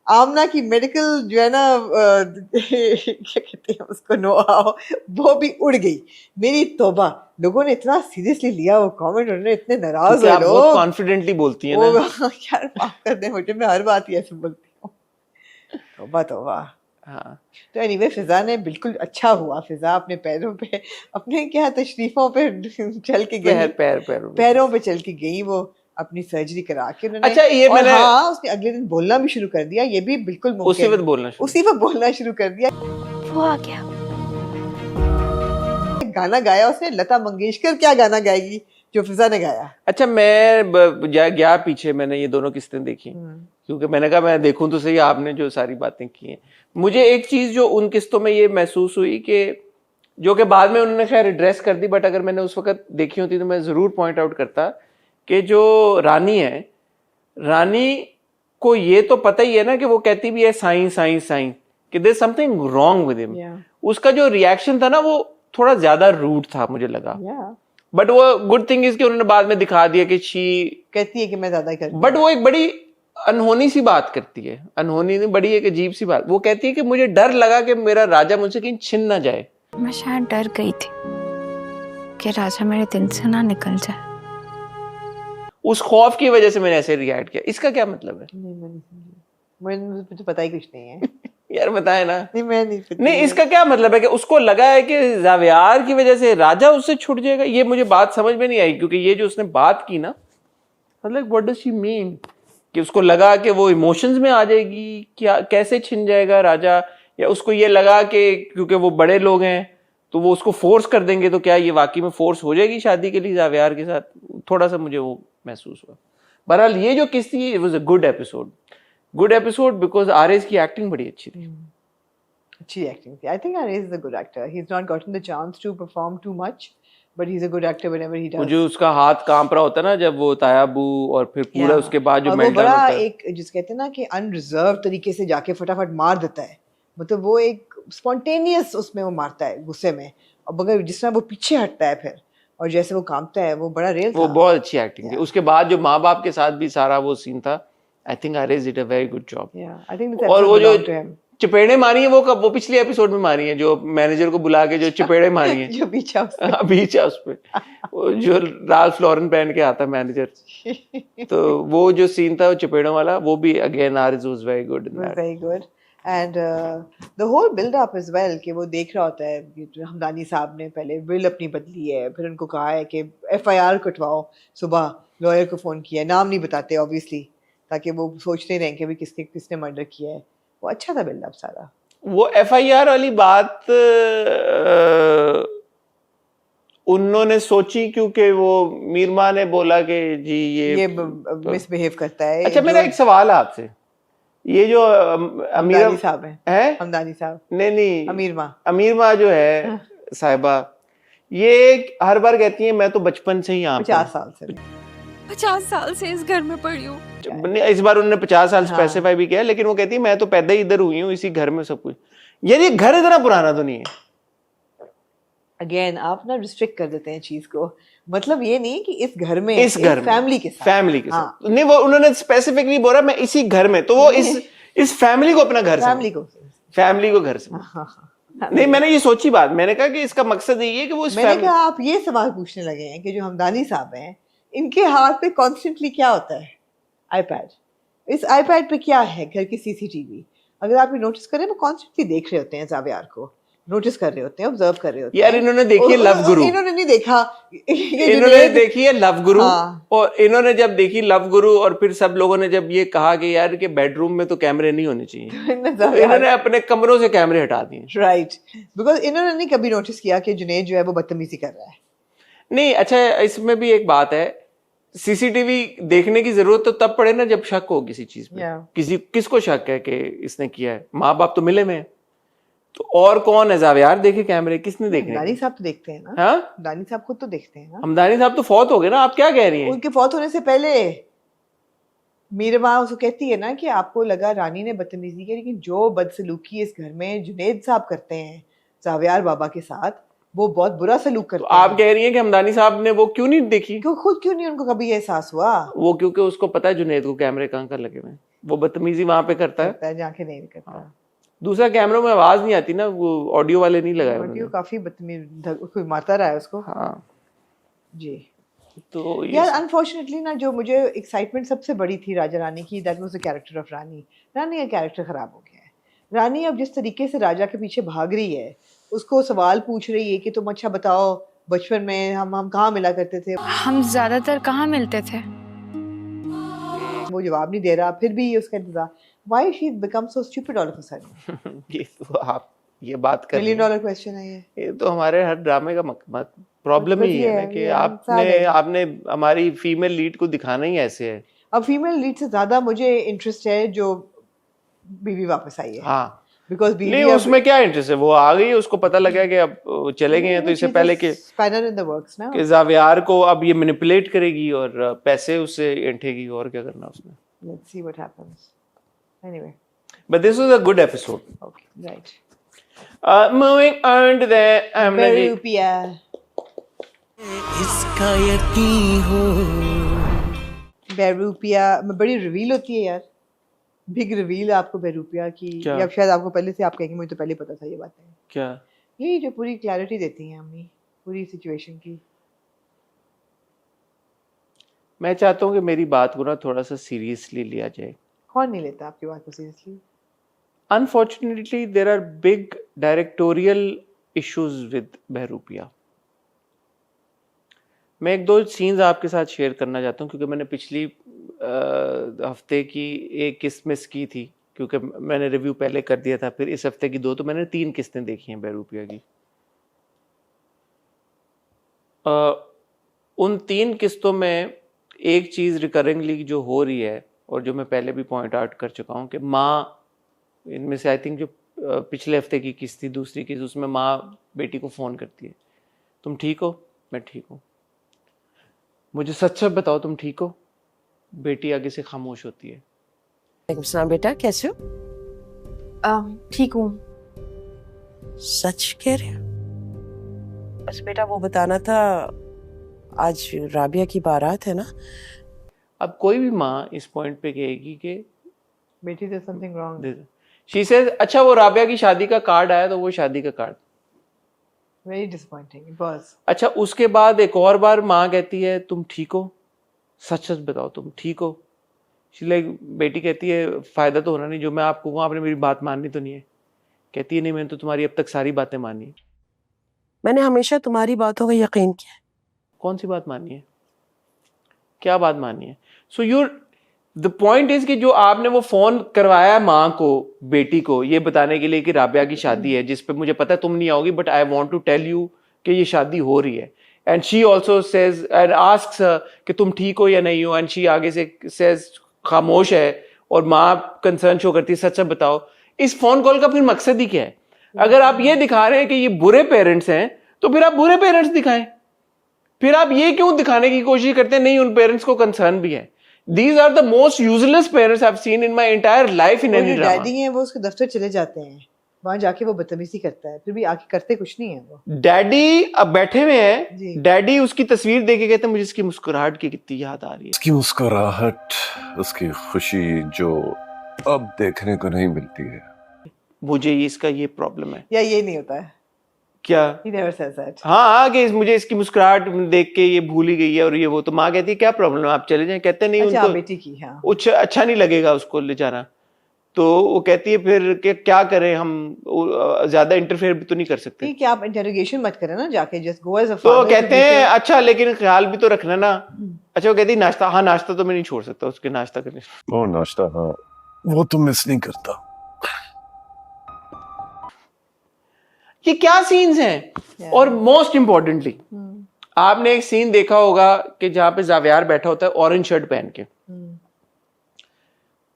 आमना की मेडिकल जो है ना क्या कहते हैं उसको, नो हाउ, वो भी उड़ गई। मेरी तौबा, लोगों ने इतना सीरियसली लिया वो कमेंट, उन्होंने इतने नाराज हुए लोग। बहुत कॉन्फिडेंटली बोलती है ना यार, माफ कर दे मुझे, मैं हर बात ही ऐसे बोलती हूँ। तौबा तौबा। हाँ, तो एनीवे फिजा ने बिल्कुल अच्छा हुआ, फिजा अपने पैरों पे, अपने क्या तशरीफों पे चल के गई, पैरों पे चल के गई वो, अपनी सर्जरी करा के उन्होंने। अच्छा, ये और मैंने हाँ, उसने अगले दिन बोलना भी शुरू कर दिया, ये भी बिल्कुल उसी वक्त बोलना शुरू उसी वक्त बोलना शुरू कर दिया। वो आ गया। गाना गाया उसने, लता मंगेशकर क्या गाना गाएगी जो फिजा ने गाया। अच्छा, मैं गया पीछे, मैंने ये दोनों किस्तें देखी क्योंकि मैंने कहा मैं देखूं तो सही आपने जो सारी बातें की हैं। मुझे एक चीज जो उन किस्तों में ये महसूस हुई कि जो कि बाद में उन्होंने खैर एड्रेस कर दी, बट अगर मैंने उस वक्त देखी होती तो मैं जरूर पॉइंट आउट करता कि जो रानी है, रानी को ये तो पता ही है ना कि वो कहती भी है साईं साईं साईं, कि there something wrong with him. उसका जो रिएक्शन था ना वो थोड़ा ज्यादा रूड था मुझे लगा। बट वो गुड थिंग इज कि उन्होंने बाद में दिखा दिया कि शी कहती है कि मैं ज्यादा करती हूं। बट वो एक बड़ी अनहोनी सी बात करती है, अनहोनी नहीं, बड़ी एक अजीब सी बात। वो कहती है कि मुझे डर लगा कि मेरा राजा मुझसे कहीं छिन ना जाए। मैं शायद डर गई थी कि राजा मेरे दिल से ना निकल जाए। उस खौफ की वजह से मैंने ऐसे रिएक्ट किया। इसका क्या मतलब है? मुझे तो पता ही कुछ नहीं है। यार बताए ना। मैं नहीं नहीं, इसका क्या मतलब है कि उसको लगा है कि ज़ावियार की वजह से राजा उससे छूट जाएगा? ये मुझे बात समझ में नहीं आई, क्योंकि ये जो उसने बात की ना, मतलब व्हाट डज शी मीन कि उसको लगा कि वो इमोशंस में आ जाएगी, क्या कैसे छिन जाएगा राजा, या उसको ये लगा कि क्योंकि वो बड़े लोग हैं तो वो उसको फोर्स कर देंगे, तो क्या ये वाकई में फोर्स हो जाएगी शादी के लिए ज़ावियार के साथ? थोड़ा सा मुझे वो महसूस हुआ। बहरहाल ये जो किस्त थी, it was a good episode because RS की एक्टिंग बड़ी अच्छी थी। अच्छी एक्टिंग थी। I think RS is a good actor. He has not gotten the chance to perform too much, but he is a good actor whenever he does. जो उसका हाथ कांप रहा होता है ना जब वो तायाबू, और फिर पूरा उसके बाद जो मेल्टडाउन होता है, एक जिस कहते हैं ना कि अनरिजर्व तरीके से जाके फटाफट मार देता है, मतलब वो एक स्पॉन्टेनियस उसमें वो मारता है गुस्से में, और मगर जिस तरह वो पीछे हटता है फिर और जैसे वो कांपता है, वो बड़ा रियल था। वो बहुत अच्छी एक्टिंग थी। उसके बाद जो माँ बाप के साथ भी सारा वो सीन था, आई think RS did a very good job. और वो जो चपेड़े मारी है वो पिछले एपिसोड में मारी है, जो मैनेजर को बुला के जो चपेड़े मारी है जो बीचा उस पे वो जो राल्फ लॉरेन पहन के आता मैनेजर, तो वो जो सीन था वो चपेड़ों वाला, वो भी again RS was very good in that. Very good. And the whole build up as well कि वो देख रहा होता है कि हमदानी साहब ने पहले विल अपनी बदली है, फिर उनको कहा है कि एफआईआर कटवाओ, सुबह लॉयर को फोन किया, नाम नहीं बताते ऑब्वियसली, ताकि वो सोचते रहें कि भी किसने मर्डर किया है। वो अच्छा था बिल्डअप सारा। वो एफआईआर वाली बात उन्होंने सोची क्योंकि वो मीरमा ने बोला कि जी ये मिसबिहेव करता है। अच्छा, मेरा एक सवाल है आपसे, ये जो हमदानी साहब है हमदानी साहब नहीं अमीरमा जो है साहिबा, ये हर बार कहती है मैं तो बचपन से ही यहाँ 50 साल से इस घर में पड़ी हूँ। इस बार उन्होंने 50 साल स्पेसिफाई भी किया, लेकिन वो कहती है मैं तो पैदा ही इधर हुई हूँ, इसी घर में सब कुछ। यार ये घर इतना पुराना तो नहीं है। अगेन आप ना रिस्ट्रिक्ट कर देते हैं चीज को, मतलब ये नहीं कि इस घर में फैमिली के साथ नहीं, वो उन्होंने स्पेसिफिकली बोला मैं इसी घर में, तो वो इस फैमिली को अपना घर फैमिली को घर से नहीं, मैंने ये सोची बात, मैंने कहा कि इसका मकसद यही है कि वो मैंने कहा आप ये सवाल पूछने लगे हैं कि जो हमदानी साहब हैं, इनके हाथ पे कॉन्स्टेंटली क्या होता है? आईपैड। इस आईपैड पे क्या है? घर की सीसीटीवी। अगर आप ये नोटिस करें, वो कॉन्स्टेंटली देख रहे होते हैं ज़ावियार को, नोटिस कर रहे होते हैं, ऑब्जर्व कर रहे होते हैं। यार इन्होंने देखी है लव गुरु, इन्होंने नहीं देखा, इन्होंने देखी है लव गुरु। और इन्होंने जब देखी लव गुरु, और फिर सब लोगों ने जब ये कहा कि यार के बेडरूम में तो कैमरे नहीं होने चाहिए, तो इन्होंने अपने कमरों से कैमरे हटा दिए। राइट, बिकॉज इन्होंने नहीं कभी नोटिस किया कि जुनैद जो है वो बदतमीजी कर रहा है। नहीं, अच्छा इसमें भी एक बात है, सीसीटीवी देखने की जरूरत तो तब पड़े ना जब शक हो किसी चीज पे। किसको शक है कि इसने किया है? माँ बाप तो मिले में, तो और कौन है? ज़ावियार देखे कैमरे, किसने देखे? हमदानी साहब तो देखते हैं ना। हाँ, हमदानी साहब खुद तो देखते हैं ना। हमदानी साहब तो फौत हो गए ना, आप क्या कह रही हैं? उनके फौत होने से पहले मीरमा उसको कहती है ना कि आपको लगा रानी ने बदतमीजी की, लेकिन जो बदसलूकी इस घर में जुनैद साहब करते हैं ज़ावियार बाबा के साथ, वो बहुत बुरा सलूक करते हैं। आप कह रही हैं कि हमदानी साहब ने वो क्यों नहीं देखी? खुद क्यों नहीं उनको कभी एहसास हुआ? वो क्योंकि उसको पता है जुनैद को कैमरे कहाँ लगे हुए हैं, वो बदतमीजी वहां पे करता है जाके नहीं करता। दूसरा कैमरों में आवाज नहीं आती ना, वो ऑडियो वाले नहीं लगाए, ऑडियो काफी बदतमीज कोई मारता रहा है उसको। हाँ जी। तो यार अनफॉर्चुनेटली ना, जो मुझे एक्साइटमेंट सबसे बड़ी थी राजा रानी की, that was the character of Rani. Rani का कैरेक्टर खराब हो गया है। रानी अब जिस तरीके से राजा के पीछे भाग रही है, उसको सवाल पूछ रही है कि तुम अच्छा बताओ बचपन में हम कहाँ मिला करते थे? हम ज्यादातर कहाँ मिलते थे? वो जवाब नहीं दे रहा, फिर भी उसका इंतजार. Why she become so stupid all of a sudden? ये तो आप ये बात कर रहे $1 हैं, million question है ये. ये तो हमारे हर ड्रामे का प्रॉब्लम बस ही ये है ना है, कि ये आपने आपने हमारी फीमेल लीड को दिखाना ही ऐसे है. अब फीमेल लीड से ज्यादा मुझे इंटरेस्ट है जो बीवी वापस आई है. हाँ, बिकॉज नहीं बीवी उसमें क्या इंटरेस्ट है, वो आ गई है, उसको पता लगा कि अब वो चले गए हैं, तो इससे पहले कि स्पाइनर इन द वर्क्स ना. जावियार को अब ये मैनिपुलेट करेगी और पैसे उससे ऐंठेगी, और क्या करना उसने. Let's see what happens. Anyway, but this was a good episode. Okay, right. Moving on to the Behroopia. इसका यकीन हो. बेरूपिया में बड़ी रिवील होती है यार. बिग रिवील आपको बेरूपिया की, क्या? या शायद आपको पहले से आप कहेंगे मुझे तो पहले पता था ये बातें. क्या यही जो पूरी क्लैरिटी देती हैं अम्मी पूरी सिचुएशन की. मैं चाहता हूँ कि मेरी बात को ना थोड़ा सा सीरियसली लिया जाए. कौन नहीं लेता आपकी बात को seriously? Unfortunately, there are big directorial issues with बहरूपिया. मैं एक दो सीन्स आपके साथ शेयर करना चाहता हूँ, क्योंकि मैंने पिछली हफ्ते की एक किस्त मिस की थी, क्योंकि मैंने रिव्यू पहले कर दिया था. फिर इस हफ्ते की 2, तो मैंने 3 किस्तें देखी हैं बहरूपिया की. उन 3 किस्तों में एक चीज़ रिकरिंगली जो हो रही है, और जो मैं पहले भी पॉइंट आउट कर चुका हूँ, कि माँ, इनमें से आई थिंक जो पिछले हफ्ते की किस्त थी, दूसरी किस्त, उसमें माँ बेटी को फ़ोन करती है, तुम ठीक हो? मैं ठीक हूँ. मुझे सच सच बताओ, तुम ठीक हो? बेटी आगे से खामोश होती है. सलाम बेटा, कैसे हो? ठीक हूँ. सच कह रहे हो? बस बेटा वो बताना था, आज राबिया की बारात है ना. अब कोई भी माँ इस पॉइंट पे कहेगी कि बेटी there something wrong. She says, अच्छा वो राबिया की शादी का कार्ड आया, तो वो शादी का card. Very disappointing it was. अच्छा, उसके बाद एक और बार माँ कहती है, तुम ठीक हो? सच सच बताओ, तुम ठीक हो? शी लाइक, बेटी कहती है, फायदा तो होना नहीं, जो मैं आपको कहूँ आपने मेरी बात माननी तो नहीं है. कहती है, नहीं, मैंने तो तुम्हारी अब तक सारी बातें मानी है. मैंने हमेशा तुम्हारी बातों का यकीन किया. कौन सी बात मानी है? क्या बात मानी है? सो द पॉइंट इज कि जो आपने वो फोन करवाया माँ को, बेटी को, ये बताने के लिए कि राबिया की शादी है, जिस पे मुझे पता है तुम नहीं आओगी, but I want to tell you कि ये शादी हो रही है. And she also says and asks कि तुम ठीक हो या नहीं हो, एंड शी आगे से सेज खामोश है, और माँ कंसर्न शो करती है, सच सच बताओ. इस फोन कॉल का फिर मकसद ही क्या है? अगर आप ये दिखा रहे हैं कि ये बुरे पेरेंट्स हैं, तो फिर आप बुरे पेरेंट्स दिखाएं. फिर आप ये क्यों दिखाने की कोशिश करते हैं नहीं उन पेरेंट्स को कंसर्न भी है? These are the most useless parents I've seen in my entire life in any drama. Daddy हैं वो उसके दफ्तर चले जाते हैं, वहां जाके वो बदतमीजी करता है, फिर भी आके करते कुछ नहीं है वो. डैडी अब बैठे हुए जी. हैं, डैडी उसकी तस्वीर देख के कहते हैं, मुझे इसकी मुस्कुराहट की कितनी याद आ रही है. उसकी मुस्कुराहट, उसकी खुशी जो अब देखने को नहीं मिलती है. मुझे इसका ये प्रॉब्लम है. या ये नहीं होता है? क्या? He never says that. हाँ, कि मुझे इसकी मुस्कुराहट देख के ये भूल ही गई है, और ये वो. तो माँ कहती है, क्या प्रॉब्लम है, आप चले जाएं. कहते नहीं, अच्छा, उनको बेटी की, हाँ. अच्छा नहीं लगेगा उसको ले जाना. तो वो कहती है फिर कि क्या करें हम, ज्यादा इंटरफेयर भी तो नहीं कर सकते. ठीक है, आप इंटरोगेशन मत करें ना, जाके जस्ट गो एज अ तो फादर. कहते हैं, अच्छा लेकिन ख्याल भी तो रखना ना. अच्छा, वो कहती है नाश्ता, हाँ नाश्ता तो मैं नहीं छोड़ सकता, उसके नाश्ता करने. वो नाश्ता, हाँ वो तो मिस नहीं करता. ये क्या सीन्स हैं? और मोस्ट इंपॉर्टेंटली, आपने एक सीन देखा होगा कि जहां पे जावियार बैठा होता है ऑरेंज शर्ट पहन के,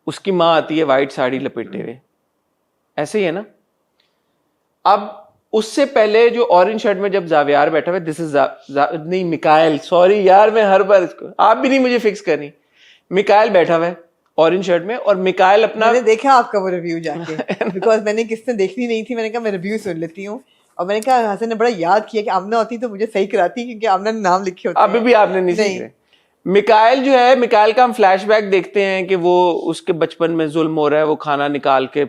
उसकी माँ आती है व्हाइट साड़ी लपेटे हुए, ऐसे ही है ना. अब उससे पहले जो ऑरेंज शर्ट में जब जावियार बैठा हुआ है, दिस इज नहीं मिकाइल, सॉरी यार, मैं हर बार इसको, आप भी नहीं मुझे फिक्स करनी. मिकाइल बैठा हुआ है ऑरेंज शर्ट में, और मिकाइल अपना, मैंने देखा आपका वो रिव्यू जाके, बिकॉज मैंने किसने देखनी नहीं थी, मैंने कहा मैं रिव्यू सुन लेती हूँ. और मैंने कहा हसन ने बड़ा याद किया कि आमना होती तो मुझे सही कराती, क्योंकि आमना ने नाम लिखे होते हैं. अभी भी आपने नहीं सीख रहे. मिकाइल जो है, मिकाइल का हम फ्लैशबैक देखते हैं कि वो उसके बचपन में जुल्म हो रहा है, वो खाना निकाल के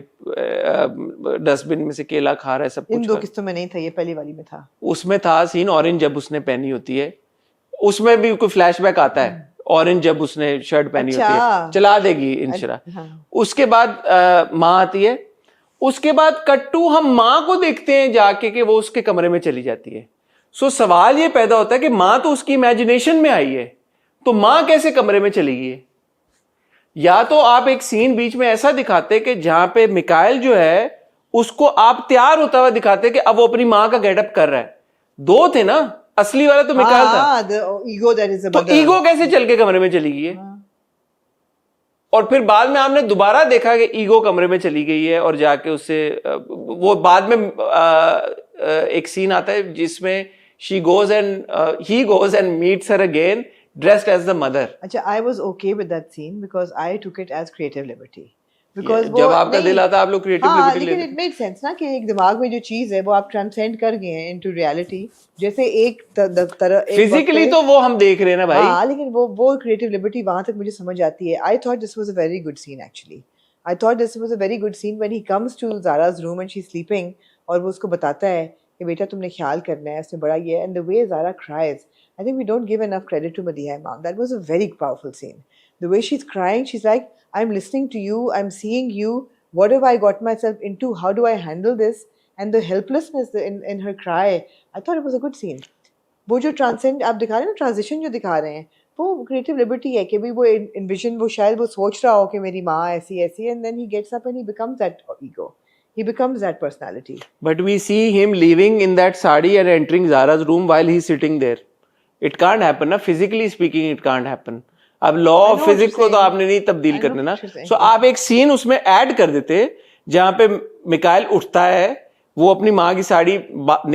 डस्टबिन में से केला खा रहा है, सब कुछ. इन 2 किस्तों में नहीं था, ये पहली वाली में था. उसमें था सीन ऑरेंज जब उसने पहनी होती है, उसमें भी कोई फ्लैशबैक आता है ऑरेंज जब उसने शर्ट पहनी होती है, चला देगी इंशरा. उसके बाद माँ आती है. उसके बाद कट्टू हम माँ को देखते हैं जाके कि वो उसके कमरे में चली जाती है. सो सवाल ये पैदा होता है कि माँ तो उसकी इमेजिनेशन में आई है, तो माँ कैसे कमरे में चली गई है? या तो आप एक सीन बीच में ऐसा दिखाते कि जहां पे मिकाइल जो है उसको आप तैयार होता हुआ दिखाते कि अब वो अपनी माँ का गेटअप कर रहा है। दो थे ना, असली वाला तो मिकाइल था। the ego that is the तो mother. ईगो कैसे चल के कमरे में चली गई है? और फिर बाद में आपने दोबारा देखा कि ईगो कमरे में चली गई है और जाके उससे वो बाद में एक सीन आता है जिसमें he goes and meets her again dressed as the mother. अच्छा, I was okay with that scene because I took it as creative liberty. Because जब आपका दिल आता आप लोग क्रिएटिव हाँ, लिबर्टी लेकिन लेते it made sense ना कि एक दिमाग में जो चीज है वो आप ट्रांसेंड कर गए हैं into reality. जैसे एक तरह फिजिकली तो वो हम देख रहे हैं ना भाई। हाँ, लेकिन वो creative liberty वहां तक मुझे समझ आती है. I thought this was a very good scene actually. I thought this was a very good scene when he comes to Zara's room and she's sleeping और वो उसको बताता है कि बेटा तुमने ख्याल करना है, उसने बड़ा ये, and the way Zara cries, I think we don't give enough credit to Madiha Imam. That was a very powerful scene. The way she's crying, she's like, I'm listening to you, I'm seeing you, what have I got myself into, how do I handle this? And the helplessness in her cry, I thought it was a good scene. वो जो ट्रांसेंड आप दिखा रहे हैं ना, ट्रांजिशन जो दिखा रहे हैं, वो क्रिएटिव लिबर्टी है कि भाई वो इन्विजन, वो शायद वो सोच रहा हो कि मेरी माँ ऐसी ऐसी, and then he gets up and he becomes that ego. He becomes that personality. But we see him leaving in that sari and entering Zara's room while he's sitting there. It can't happen ना, physically speaking it can't happen. अब लॉ ऑफ फिजिक्स को तो आपने नहीं तब्दील करने ना, सो आप एक सीन उसमें ऐड कर देते जहां पे मिकाइल उठता है, वो अपनी माँ की साड़ी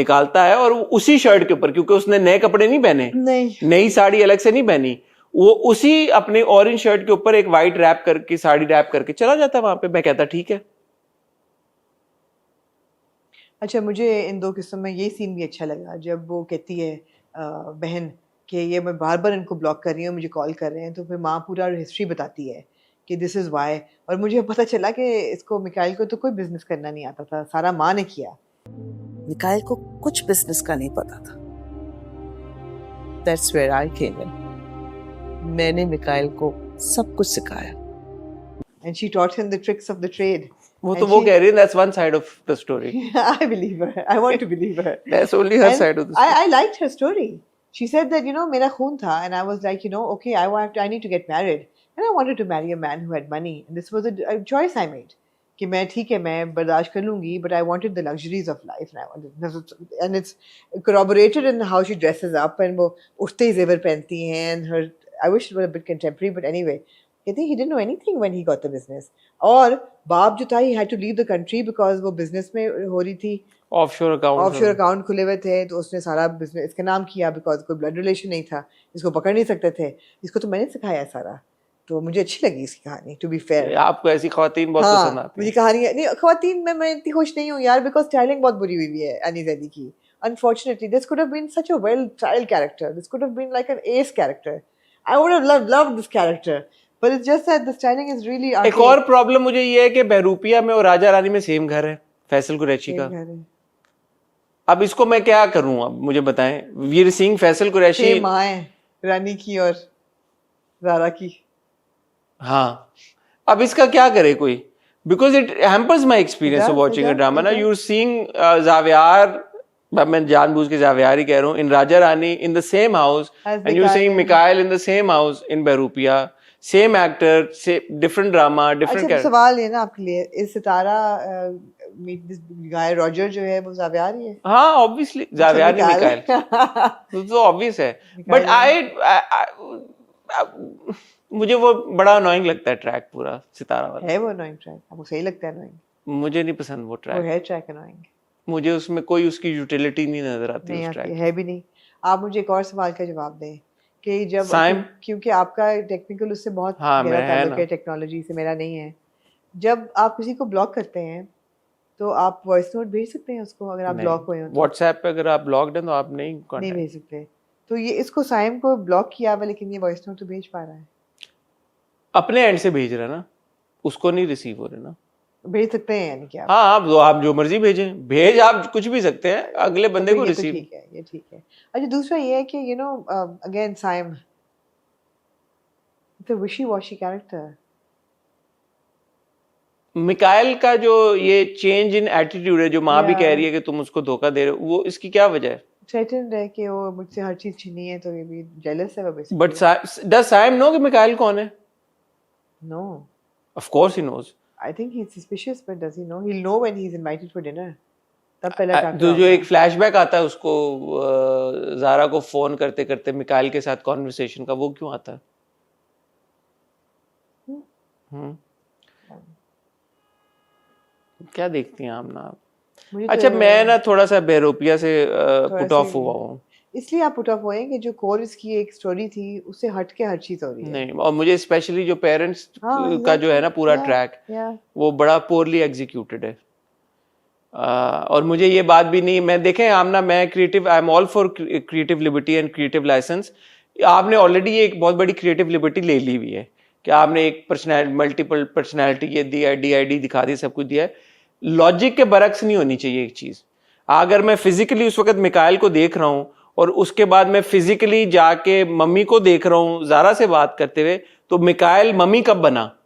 निकालता है और उसी शर्ट के ऊपर, क्योंकि उसने नए कपड़े नहीं पहने, नई साड़ी अलग से नहीं पहनी, वो उसी अपने ऑरेंज शर्ट के ऊपर एक वाइट रैप करके, साड़ी रैप करके चला जाता है वहां पे. मैं कहता ठीक है. अच्छा, मुझे इन दो किस्सों में ये सीन भी अच्छा लगा जब वो कहती है बहन कि ये मैं बार बार इनको ब्लॉक कर रही हूँ, मुझे कॉल कर रहे हैं, तो फिर माँ पूरा हिस्ट्री बताती है कि दिस इज़ वाई. और मुझे पता चला कि इसको, मिकाइल को तो कोई बिजनेस करना नहीं आता था, सारा माँ ने किया. मिकाइल को कुछ बिजनेस का नहीं पता था. That's where I came in. मैंने मिकाइल को सब कुछ सिखाया. And she taught him the tricks of the trade. वो तो वो कह रही है, that's one side of the story. I believe her. I want to believe her. That's only her side of the story. I liked her story. She said that, you know, मेरा खून था, and I was like, you know, okay, I need to get married, and I wanted to marry a man who had money, and this was a choice I made. कि मैं ठीक है, मैं बर्दाश्त कर लूँगी, but I wanted the luxuries of life, and it's corroborated in how she dresses up, and वो उठते ही ज़ेवर पहनती हैं, and her, I wish it were a bit contemporary, but anyway. I think he didn't know anything when he got the business. और बाप जो था, he had to leave the country because वो business में हो रही थी. Offshore account खुले हुए थे, तो उसने सारा business इसके नाम किया because कोई blood relation नहीं था, इसको पकड़ नहीं सकते थे. इसको तो मैंने सिखाया सारा. तो मुझे अच्छी लगी इसकी कहानी, to be fair. आपको ऐसी ख्वातीन बहुत पसंद आती मुझे कहानी नहीं, ख्वातीन में मैं इतनी खुश नहीं हूँ यार, because styling बहुत बुरी हुई है अनी ज़ैदी की. Unfortunately, this could have been such a well-styled character. This could have been like an ace character. I would have loved this character. But it's just that the styling is really एक और प्रॉब्लम मुझे ये है कि बहरूपिया में और राजा रानी में सेम घर है, फैसल कुरैशी का. अब इसको मैं क्या करूं, अब मुझे बताएं. वीर सिंह, फैसल कुरैशी, माँ है रानी की और ज़ारा की. हाँ, अब इसका क्या करे कोई, because it hampers my experience of watching a drama ना. यू आर सीइंग जावियार, मैं जानबूझ के जावियार ही कह रहा हूँ, in Raja Rani in the same house, and you are seeing Mikail in the same house in Behroopia. Same actor, different drama, different character. सवाल है ना आपके लिए, इस सितारा गाय रॉजर जो है वो जावियार ही है. हाँ, ऑब्वियसली जावियार नहीं मिकाइल, तो ऑब्वियस है. बट मुझे वो बड़ा अनोइंग लगता है ट्रैक पूरा सितारा वाला. है वो अनोइंग ट्रैक? आपको सही लगता है अनोइंग? मुझे नहीं पसंद वो ट्रैक. वो है ट्रैक अनोइंग. मुझे उसमें कोई उसकी यूटिलिटी नहीं नजर आती. नहीं उस ट्रैक है भी नहीं. आप मुझे एक और सवाल का जवाब दें कि जब, क्योंकि आपका टेक्निकल उससे बहुत गहरा ताल्लुक है, टेक्नोलॉजी से मेरा नहीं है. जब आप किसी को ब्लॉक करते हैं तो आप वॉइस नोट भेज सकते हैं उसको, अगर आप ब्लॉक हुए हो तो? व्हाट्सएप पे अगर आप ब्लॉक्ड हैं तो आप नहीं भेज सकते. तो ये इसको साइम को ब्लॉक किया हुआ, लेकिन ये वॉइस नोट तो भेज पा रहा है. अपने एंड से भेज रहा है ना, उसको नहीं रिसीव हो रहे ना. भेज सकते हैं यानी कि आप? हाँ, आप जो मर्जी भेज आप कुछ भी सकते हैं, अगले बंदे को रिसीव. ठीक है, ये ठीक है. अच्छा, दूसरा ये है कि you know again Saim the wishy washy character. Mikail का जो ये चेंज इन एटीट्यूड है, जो माँ भी कह रही है कि तुम उसको धोखा दे रहे हो, वो इसकी क्या वजह है? थ्रेटन्ड है कि वो मुझसे हर चीज छीनी है, तो ये भी जेलस है वो basically. But does Saim know कि मिकाइल कौन है? No. Of course he knows. I think he's suspicious, but does he know? He'll know when he's invited for dinner. तब पहला टाका जो होगा। एक फ्लैशबैक आता है उसको जारा को फोन करते करते मिकाइल के साथ कॉन्वर्सेशन का, वो क्यों आता है? क्या देखती हैं आप ना आप? मुझे अच्छा तो मैं ना थोड़ा सा बेरोपिया से थोड़ा पुट सा ऑफ हुआ हूँ। इसलिए आप पुट ऑफ हुए कि जो कोर इसकी एक स्टोरी थी उससे हट के हर चीज हो रही है। नहीं, और मुझे स्पेशली जो पेरेंट्स हाँ, का जो है ना पूरा yeah, ट्रैक yeah. वो बड़ा पोरली एग्जीक्यूटेड है। और मुझे ये बात भी नहीं, मैं देखें आमना, मैं creative, I am all for creative liberty and creative licence. आपने ऑलरेडी एक बहुत बड़ी क्रिएटिव लिबर्टी ले ली हुई है कि आपने एक पर्सनैलिटी, मल्टीपल पर्सनैलिटी ये दी है, DID दिखा दी, सब कुछ दिया है। लॉजिक के बरक्स नहीं होनी चाहिए एक चीज। अगर मैं फिजिकली उस वक्त मिकाइल को देख रहा हूँ और उसके बाद मैं फिजिकली जाके मम्मी को देख रहा हूँ जारा से बात करते हुए, तो मिकाइल मम्मी कब बना?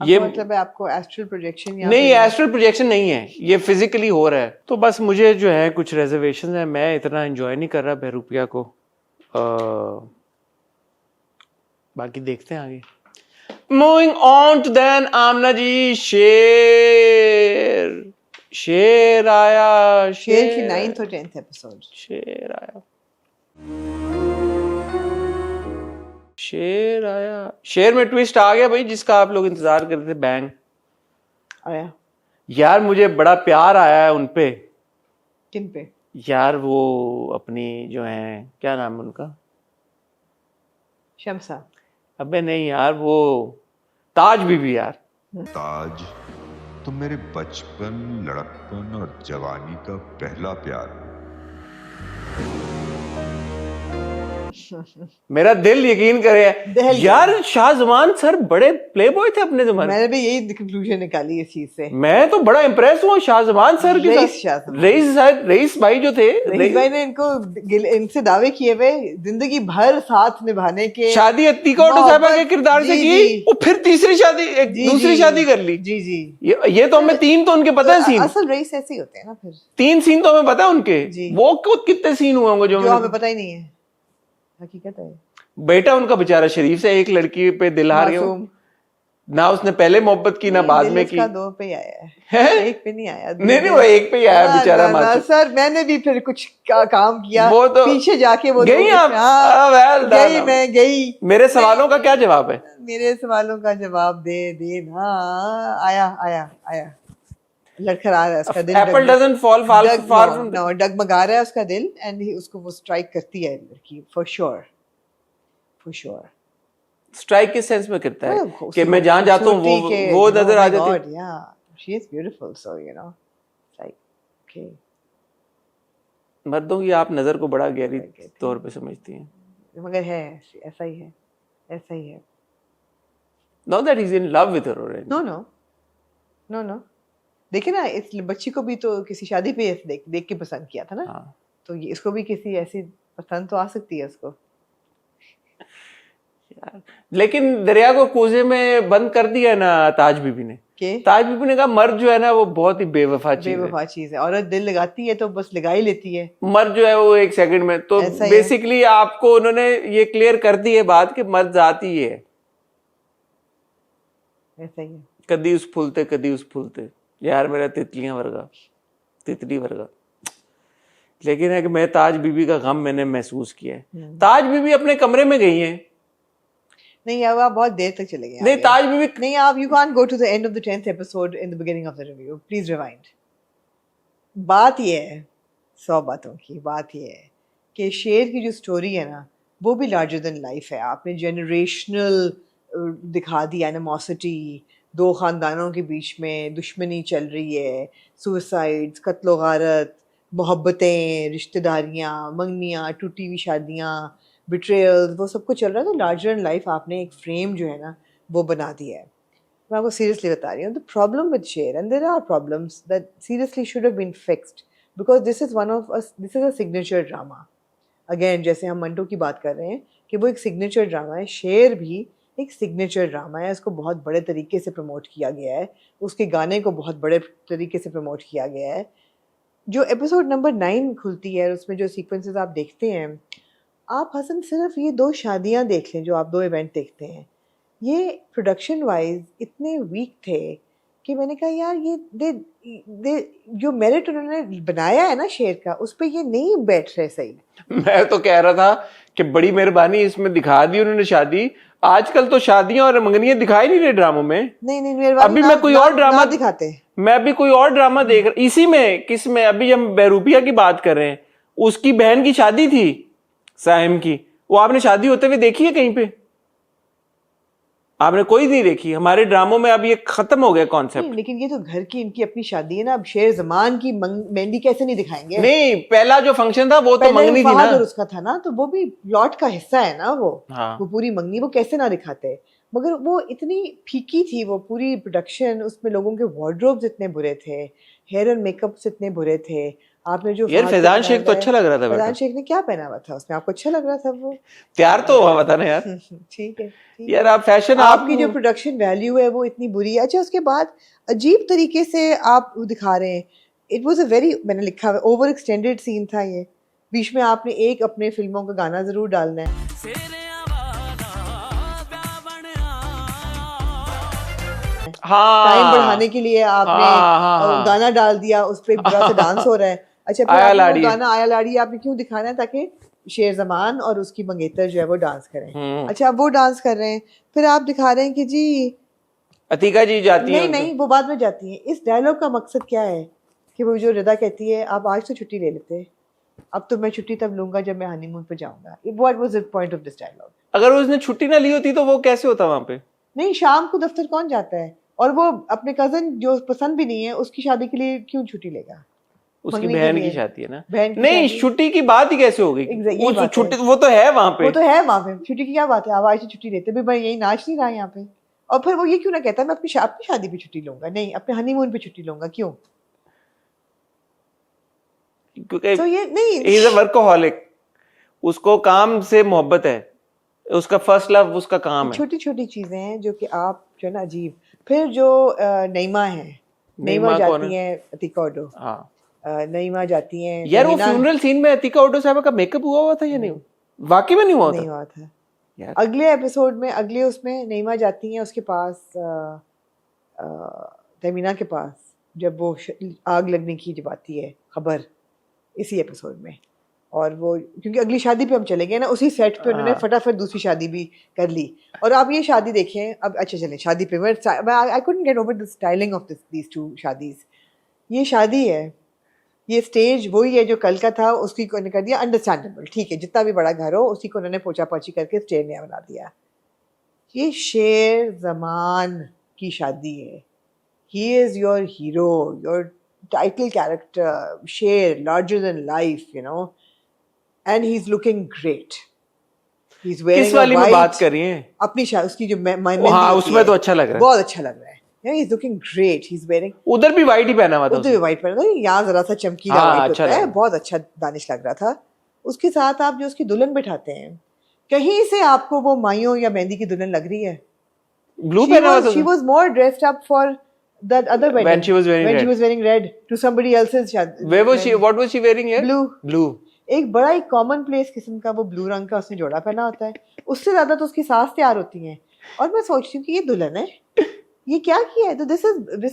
ये मतलब है आपको एस्ट्रल प्रोजेक्शन या नहीं, एस्ट्रल प्रोजेक्शन नहीं है, ये फिजिकली हो रहा है। तो बस मुझे जो है कुछ रिजर्वेशन है, मैं इतना एंजॉय नहीं कर रहा बहरूपिया को। बाकी देखते हैं आगे। मूविंग ऑन टू देन आमना जी, शेर आया, शेर की 9th और 10th एपिसोड। शेर आया, शेर आया, शेर में ट्विस्ट आ गया भाई, जिसका आप लोग इंतजार कर रहे थे। बैंग आया। यार, मुझे बड़ा प्यार आया है उन पे। किन पे? यार वो अपनी जो है, क्या नाम है उनका? शम्सा। अबे नहीं यार, वो ताज बीबी यार। ताज, तुम मेरे बचपन, लड़कपन और जवानी का पहला प्यार हो। मेरा दिल यकीन करे यार, शाहजमान सर बड़े प्लेबॉय थे अपने जमाने। मैंने भी यही कंक्लूजन निकाली इस चीज से। मैं तो बड़ा इम्प्रेस हुआ शाहजमान सर के साथ। रईस भाई जो थे, रईस भाई ने इनसे दावे किए हुए जिंदगी भर साथ निभाने के। शादी अत्तिका ऑटो साहबा के किरदार से की, वो फिर तीसरी शादी, दूसरी शादी कर ली। जी जी, ये तो हमें 3 तो उनके पता है सीन। असल रईस ऐसे ही होते हैं ना। फिर 3 सीन तो हमें पता है उनके। वो कितने सीन हुए होंगे जो हमें पता ही नहीं है। हकीकत है। बेटा उनका बेचारा शरीफ से एक लड़की पे दिल हार गया ना, उसने पहले मोहब्बत की ना बाद में की। 2 पे आया है, 1 पे नहीं आया। नहीं वो 1 पे आया बेचारा मासूम। सर मैंने भी फिर कुछ काम किया, वो तो पीछे जाके वो गई आप। गई, मैं गई। मेरे सवालों का क्या जवाब है? मेरे सवालों का जवाब दे ना। आया लड़खड़ा रहा है उसका दिल। Apple doesn't fall far from no, डगमगा रहा है उसका दिल, एंड उसको वो स्ट्राइक करती है लड़की, फॉर श्योर। स्ट्राइक किस सेंस में करता है कि मैं जहां जाता हूं वो नजर आ जाती है। She is beautiful, so you know like okay. मर्दों की आप नजर को बड़ा गहरी तौर पे समझती हैं, मगर है ऐसा ही है। Not that he's in love with her or anything. No. देखिए ना, इस बच्ची को भी तो किसी शादी पे देख के पसंद किया था ना। हाँ। तो ये इसको भी किसी ऐसी पसंद तो आ सकती है उसको। यार, लेकिन दरिया को कोजे में बंद कर दिया ना ताज बीबी ने। ताज बीबी ने कहा मर्द जो है ना वो बहुत ही बेवफा चीज है। औरत दिल लगाती है तो बस लगा ही लेती है। मर्द जो है वो 1 सेकंड में तो बेसिकली आपको उन्होंने ये क्लियर कर दी है बात कि मर्द जाती है। ऐसा ही है। कदी उस फूलते यार, मेरा तितली वर्गा। लेकिन है कि मैं ताज बीबी का गम मैंने महसूस किया है। ताज बीबी अपने कमरे में गई हैं। नहीं, अब आप बहुत देर तक चले गए। नहीं, ताज बीबी नहीं, आप you can't go to the end of the 10th episode in the beginning of the review. Please rewind. बात ये है, 100 बातों की बात ये है कि शेर की जो स्टोरी है ना, वो भी लार्जर देन लाइफ है। आपने जनरेशनल दिखा दी एनिमोसिटी, 2 खानदानों के बीच में दुश्मनी चल रही है, सुसाइड्स, कत्लो गारत, मोहब्बतें, रिश्तेदारियाँ, मंगनियाँ, टूटी हुई शादियाँ, बिट्रेयल्स, वो सब कुछ चल रहा है। तो लार्जर इन लाइफ आपने एक फ्रेम जो है ना वो बना दिया है। मैं आपको सीरियसली बता रही हूँ, the problem with Sher, and there are problems that seriously should have been fixed, because this is a signature drama. Again, जैसे हम मंटो की बात कर रहे हैं कि वो एक सिग्नेचर ड्रामा है, शेर भी एक सिग्नेचर ड्रामा है। उसको बहुत बड़े तरीके से प्रमोट किया गया है, उसके गाने को बहुत बड़े तरीके से प्रमोट किया गया है। जो एपिसोड नंबर 9 खुलती है, उसमें जो सीक्वेंसेस आप देखते हैं, आप हसन सिर्फ ये 2 शादियां देख लें जो आप 2 इवेंट देखते हैं, ये प्रोडक्शन वाइज इतने वीक थे कि मैंने कहा यार ये दे जो मेरिट उन्होंने बनाया है ना शेर का, उस पे ये नहीं बैठ रहे सही। मैं तो कह रहा था कि बड़ी मेहरबानी इसमें दिखा दी उन्होंने शादी। आजकल तो शादियां और मंगनियां दिखाई नहीं रहे ड्रामों में। नहीं मेहरबानी, अभी मैं कोई और ड्रामा दिखाते, मैं अभी कोई और ड्रामा देख रहा, इसी में किस में, अभी हम बहरूपिया की बात कर रहे हैं, उसकी बहन की शादी थी साहिम की, वो आपने शादी होते हुए देखी है कहीं पे? आपने कोई नहीं देखी। हमारे ड्रामों में अब ये खत्म हो गया कॉन्सेप्ट। लेकिन ये तो घर की इनकी अपनी शादी है ना। अब शेर जमान की मेहंदी कैसे नहीं दिखाएंगे? नहीं, पहला जो फंक्शन था वो तो मंगनी थी ना, और उसका था ना, तो वो भी प्लॉट का हिस्सा है ना वो। हाँ। वो पूरी मंगनी वो कैसे ना दिखाते, मगर वो इतनी फीकी थी वो पूरी प्रोडक्शन। उसमें लोगों के वार्डरोब्स इतने बुरे थे, हेयर एंड मेकअप्स इतने बुरे थे। आपने जो यार फैजान शेख तो अच्छा लग रहा था। फैजान शेख ने क्या पहना हुआ था उसमें? आपको अच्छा लग रहा था वो? तैयार तो हुआ था ना यार। ठीक है यार आप फैशन, आपकी जो प्रोडक्शन वैल्यू है वो इतनी बुरी है। अच्छा, उसके बाद अजीब तरीके से आप दिखा रहे हैं। इट वाज अ वेरी, मैंने लिखा है, ओवर एक्सटेंडेड सीन था ये। बीच में आपने एक अपने फिल्मों का गाना जरूर डालना है। हाँ, टाइम बढ़ाने के लिए आपने गाना डाल दिया, उस पे पूरा सा डांस हो रहा है। अच्छा, फिर आपने गाना आया लाड़ी आपने क्यों दिखाना है? ताकि शेर जमान और उसकी मंगेतर जो है वो डांस करें। अच्छा, अब वो डांस कर रहे हैं, फिर आप दिखा रहे हैं कि जी अतीका जी जाती है। नहीं, वो बाद में जाती हैं। इस डायलॉग का मकसद क्या है कि वो जो रिदा कहती है आप आज तो छुट्टी ले लेते, अब तो मैं छुट्टी तब लूंगा जब मैं हनीमून पे जाऊंगा। What was the point of this dialogue? अगर उसने छुट्टी ना ली होती तो वो कैसे होता वहां पे? नहीं, शाम को दफ्तर कौन जाता है? और वो अपने कजन जो पसंद भी नहीं है उसकी शादी के लिए क्यों छुट्टी लेगा? उसकी बहन की शादी है ना। नहीं, छुट्टी की बात ही कैसे हो गई? छुट्टी वो तो है वहां पे, छुट्टी की क्या बात है? आप आज से छुट्टी लेते भी, भाई यही नाच नहीं रहा यहाँ पे। और फिर वो ये क्यों ना कहता मैं अपनी शादी पे छुट्टी लूंगा? नहीं, अपने हनीमून पे छुट्टी लूंगा। क्यों? क्योंकि तो ये नहीं, ही इज अ वर्कोहॉलिक, उसको काम से मोहब्बत है, उसका फर्स्ट लव उसका काम है। छोटी छोटी चीजें हैं जो कि आप जो है ना अजीब। फिर जो नईमा है, नईमा जाती है अतीका ओडो। हाँ, नईमा जाती हैं यार। वो फ्यूनरल सीन में अतीका ओडो साहब का मेकअप हुआ था या नहीं? वाकई में नहीं हुआ था यार। अगले एपिसोड में, अगले उसमें नईमा जाती हैं उसके पास, तमीना के पास, जब वो आग लगने की जब आती है खबर इसी एपिसोड में। और वो क्योंकि अगली शादी पे हम चले गए ना, उसी सेट पे उन्होंने फटाफट दूसरी शादी भी कर ली। और आप ये शादी देखें अब। अच्छा चलें शादी पे, I couldn't get over the styling of these two शादीज। ये शादी है, ये स्टेज वही है जो कल का था, उसकी को कर दिया अंडरस्टैंडेबल, ठीक है। जितना भी बड़ा घर हो उसी को उन्होंने पोछा पोछी करके स्टेज नया बना दिया। ये शेर जमान की शादी है। He is your hero, your title character, शेर, larger than life, you know, and he is looking great. He is wearing, किस वाली में बात कर रही हैं? अपनी उसकी जो उसमें तो अच्छा लग रहा है, बहुत अच्छा लग रहा है। He's looking great. He's wearing, उधर भी व्हाइट ही पहना हुआ था, उधर भी व्हाइट पहना था, यहाँ जरा सा चमकीला व्हाइट होता है, बहुत अच्छा दानिश लग रहा था। उसके साथ आप जो उसकी दुल्हन बिठाते हैं, कहीं से आपको वो माइयों या मेहंदी की दुल्हन लग रही है? ब्लू पहना हुआ था। She was more dressed up for that other wedding when she was wearing red to somebody else's शादी। Where was she? What was she wearing here? Blue. एक बड़ा ही कॉमन प्लेस किस्म का वो ब्लू रंग का उसने जोड़ा पहना होता है। उससे ज्यादा तो उसकी सास तैयार होती हैं। और मैं सोचती हूँ कि ये दुल्हन है, ये क्या किया है? तो this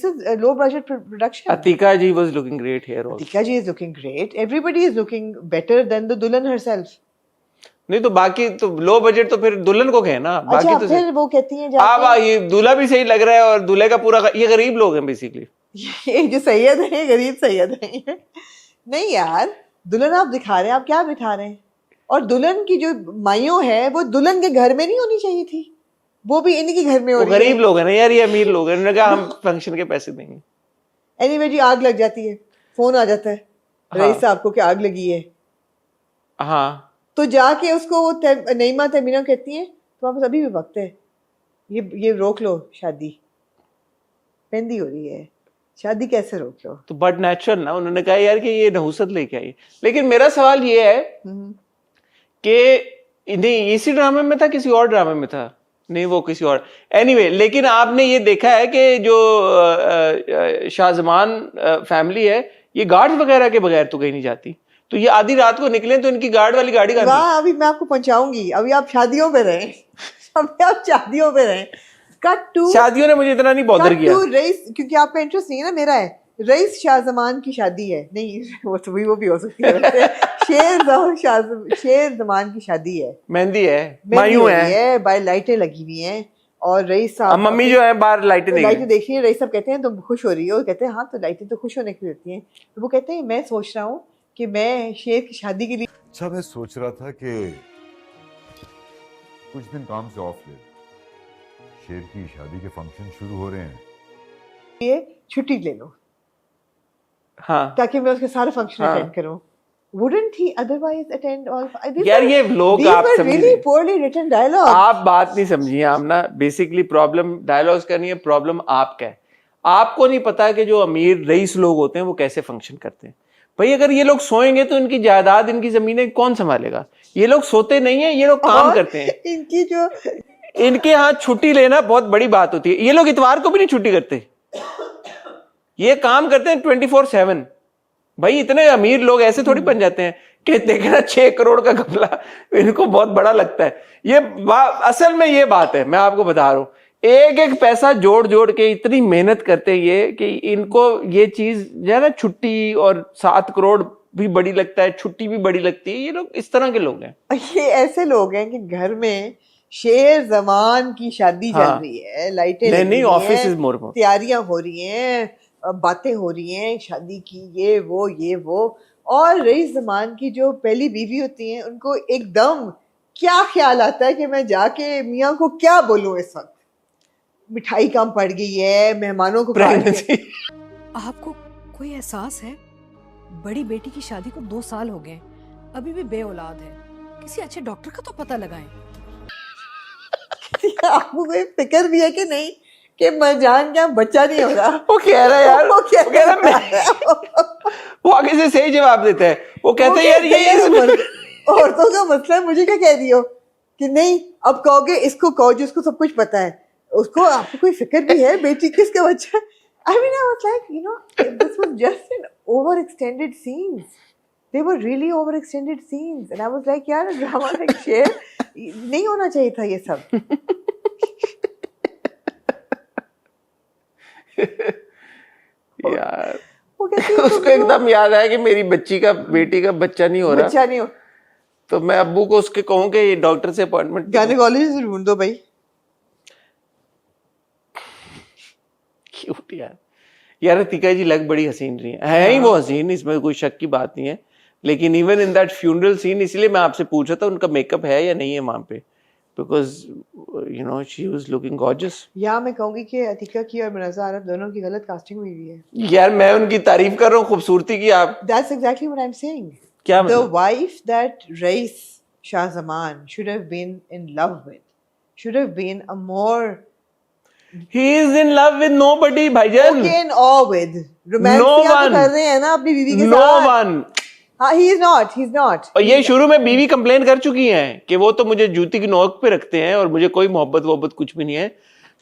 is a low budget production. Atika ji was looking great here also. Atika ji is looking great. Everybody is looking better than the दुल्हन herself. नहीं तो बाकी तो लो बजट तो फिर दुल्हन को कहना। बाकी तो फिर वो कहती हैं ये दूल्हा भी सही लग रहा है और दूल्हे का पूरा, ये गरीब लोग हैं बेसिकली। ये जो सैयद है, गरीब सैयद है। नहीं यार, दुल्हन आप दिखा रहे हैं, आप क्या बिठा रहे हैं? और दुल्हन की जो माइयों है वो दुल्हन के घर में नहीं होनी चाहिए थी, वो भी इनके घर में हो रही है। गरीब लोग हैं ना यार, ये अमीर लोग हैं, उन्होंने कहा हम फंक्शन के पैसे देंगे। एनीवे जी, आग लग जाती है, फोन आ जाता है रईस साहब को कि आग लगी है। हाँ, तो जाके उसको वो नईमा तमीना कहती है तुम्हारे पास अभी भी वक्त है, ये रोक लो, शादी मेहंदी हो रही है, शादी कैसे रोक लो? तो बट नेचुरल ना, उन्होंने कहा यार कि ये नहुसत लेके आई। लेकिन मेरा सवाल ये है कि नहीं इसी ड्रामे में था, किसी और ड्रामे में था? नहीं, वो किसी और। एनीवे, लेकिन आपने ये देखा है कि जो शाहजमान फैमिली है, ये गार्ड वगैरह के बगैर तो कहीं नहीं जाती। तो ये आधी रात को निकले तो इनकी गार्ड वाली गाड़ी का अभी मैं आपको पहुंचाऊंगी, अभी आप शादियों पे रहे। अभी आप शादियों पे रहे, कट टू शादियों ने मुझे इतना नहीं बॉदर किया। रईस, क्योंकि आपका इंटरेस्ट नहीं है ना, मेरा है। रईस शाहजमान की शादी है, नहीं वो भी हो सकती है वैसे। शेर जमान की शादी है, मेहंदी है, मेहंदी मायूं हो रही है, है, बाहर लाइटें लगी हुई हैं, और रईस अब साहब मम्मी जो है बाहर लाइटें देख रही लाइटें हैं। देख रही है। रईस साहब कहते हैं तुम खुश हो रही हो, कहते हैं हाँ, तो लाइटें तो खुश होने के लिए होती हैं। तो वो कहते हैं मैं सोच रहा हूँ कि मैं शेर की शादी के अच्छा, मैं सोच रहा था कि कुछ दिन काम से ऑफ ले, शेर की शादी के फंक्शन शुरू हो रहे हैं, लिए छुट्टी ले लो, हाँ ताकि मैं उसके सारे फंक्शन हाँ। अटेंड करूं। Wouldn't he otherwise attend all? यार ये लोग आप These were समझ really नहीं- poorly written dialogues. आप बात नहीं समझिए आमना। बेसिकली प्रॉब्लम डायलॉग्स का नहीं है, प्रॉब्लम आपका है। आपको नहीं पता कि जो अमीर रईस लोग होते हैं वो कैसे फंक्शन करते हैं। भाई अगर ये लोग सोएंगे तो इनकी जायदाद, इनकी जमीनें कौन संभालेगा? ये लोग सोते नहीं है, ये लोग काम और करते हैं। इनकी जो इनके यहाँ छुट्टी लेना बहुत बड़ी बात होती है। ये लोग इतवार को भी नहीं छुट्टी करते, ये काम करते हैं 24/7। भाई इतने अमीर लोग ऐसे थोड़ी बन जाते हैं कि देखना 6 करोड़ का गमला इनको बहुत बड़ा लगता है। ये असल में ये बात है, मैं आपको बता रहा हूं, एक एक पैसा जोड़ जोड़ के इतनी मेहनत करते हैं ये कि इनको ये चीज जो है ना, छुट्टी और 7 करोड़ भी बड़ी लगता है, छुट्टी भी बड़ी लगती है। ये लोग इस तरह के लोग हैं। ये ऐसे लोग हैं कि घर में शेर जमान की शादी हाँ। चल रही है, लाइटें नहीं लगी नहीं, हुई ऑफिस हैं, इज मोर। तैयारियां हो रही हैं, बातें हो रही हैं शादी की, ये वो। और रईस जमान की जो पहली बीवी होती हैं, उनको एकदम क्या ख्याल आता है कि मैं जाके मियाँ को क्या बोलूं, इस वक्त मिठाई कम पड़ गई है, मेहमानों को काट के- आपको कोई एहसास है? बड़ी बेटी की शादी को 2 साल हो गए, अभी भी बेऔलाद है। किसी अच्छे डॉक्टर का तो पता लगाएं। आपको कोई फिक्र भी है कि नहीं कि मरजान क्या बच्चा नहीं हो रहा? वो कह रहा है यार, वो कह वो कह रहा है मैं- वो आगे से सही जवाब देता है। वो कहते हैं यार ये औरतों का मसला है, मुझे क्या कह रही हो कि नहीं, अब कहोगे इसको कहो जिसको सब कुछ पता है, उसको आपको कोई फिक्र भी है बेटी किसका बच्चा? I mean, I was like, this was just an overextended scenes. They were really overextended scenes, and I was like, यार ड्रामा like शेर नहीं होना चाहिए था ये सब। यार वो कहती है, उसको एकदम याद आया कि मेरी बेटी का बच्चा नहीं हो रहा, बच्चा नहीं हो, तो मैं अब्बू को उसके कहूँ कि ये डॉक्टर से अपॉइंटमेंट। गायनेकोलॉजिस्ट ढूंढ दो भाई। क्यूट यार। यार अतिका जी लग बड़ी हसीन रही है ही वो हसीन, इसमें कोई शक की बात नहीं है। लेकिन even in that funeral scene, इसलिए मैं आपसे पूछ रहा था उनका मेकअप है या नहीं है वहां पे, because she was looking gorgeous. या मैं कहूंगी कि अतिका की और मुनज़्ज़ा आरफ दोनों की गलत कास्टिंग हुई हुई है। यार मैं उनकी तारीफ कर रहा हूँ खूबसूरती की। आप That's exactly what I'm saying. क्या The मतलब? wife that Rais Shah Zaman should have been in love with should have been a more He is in love with nobody भाईजान। okay in awe with. Romance No आप one. कर रहे हैं ना अपनी बीवी के No साथ। one. हाँ, he is not. He's not. और ये शुरू में बीवी कंप्लेन कर चुकी हैं कि वो तो मुझे जूती की नोक पे रखते हैं और मुझे कोई मोहब्बत कुछ भी नहीं है।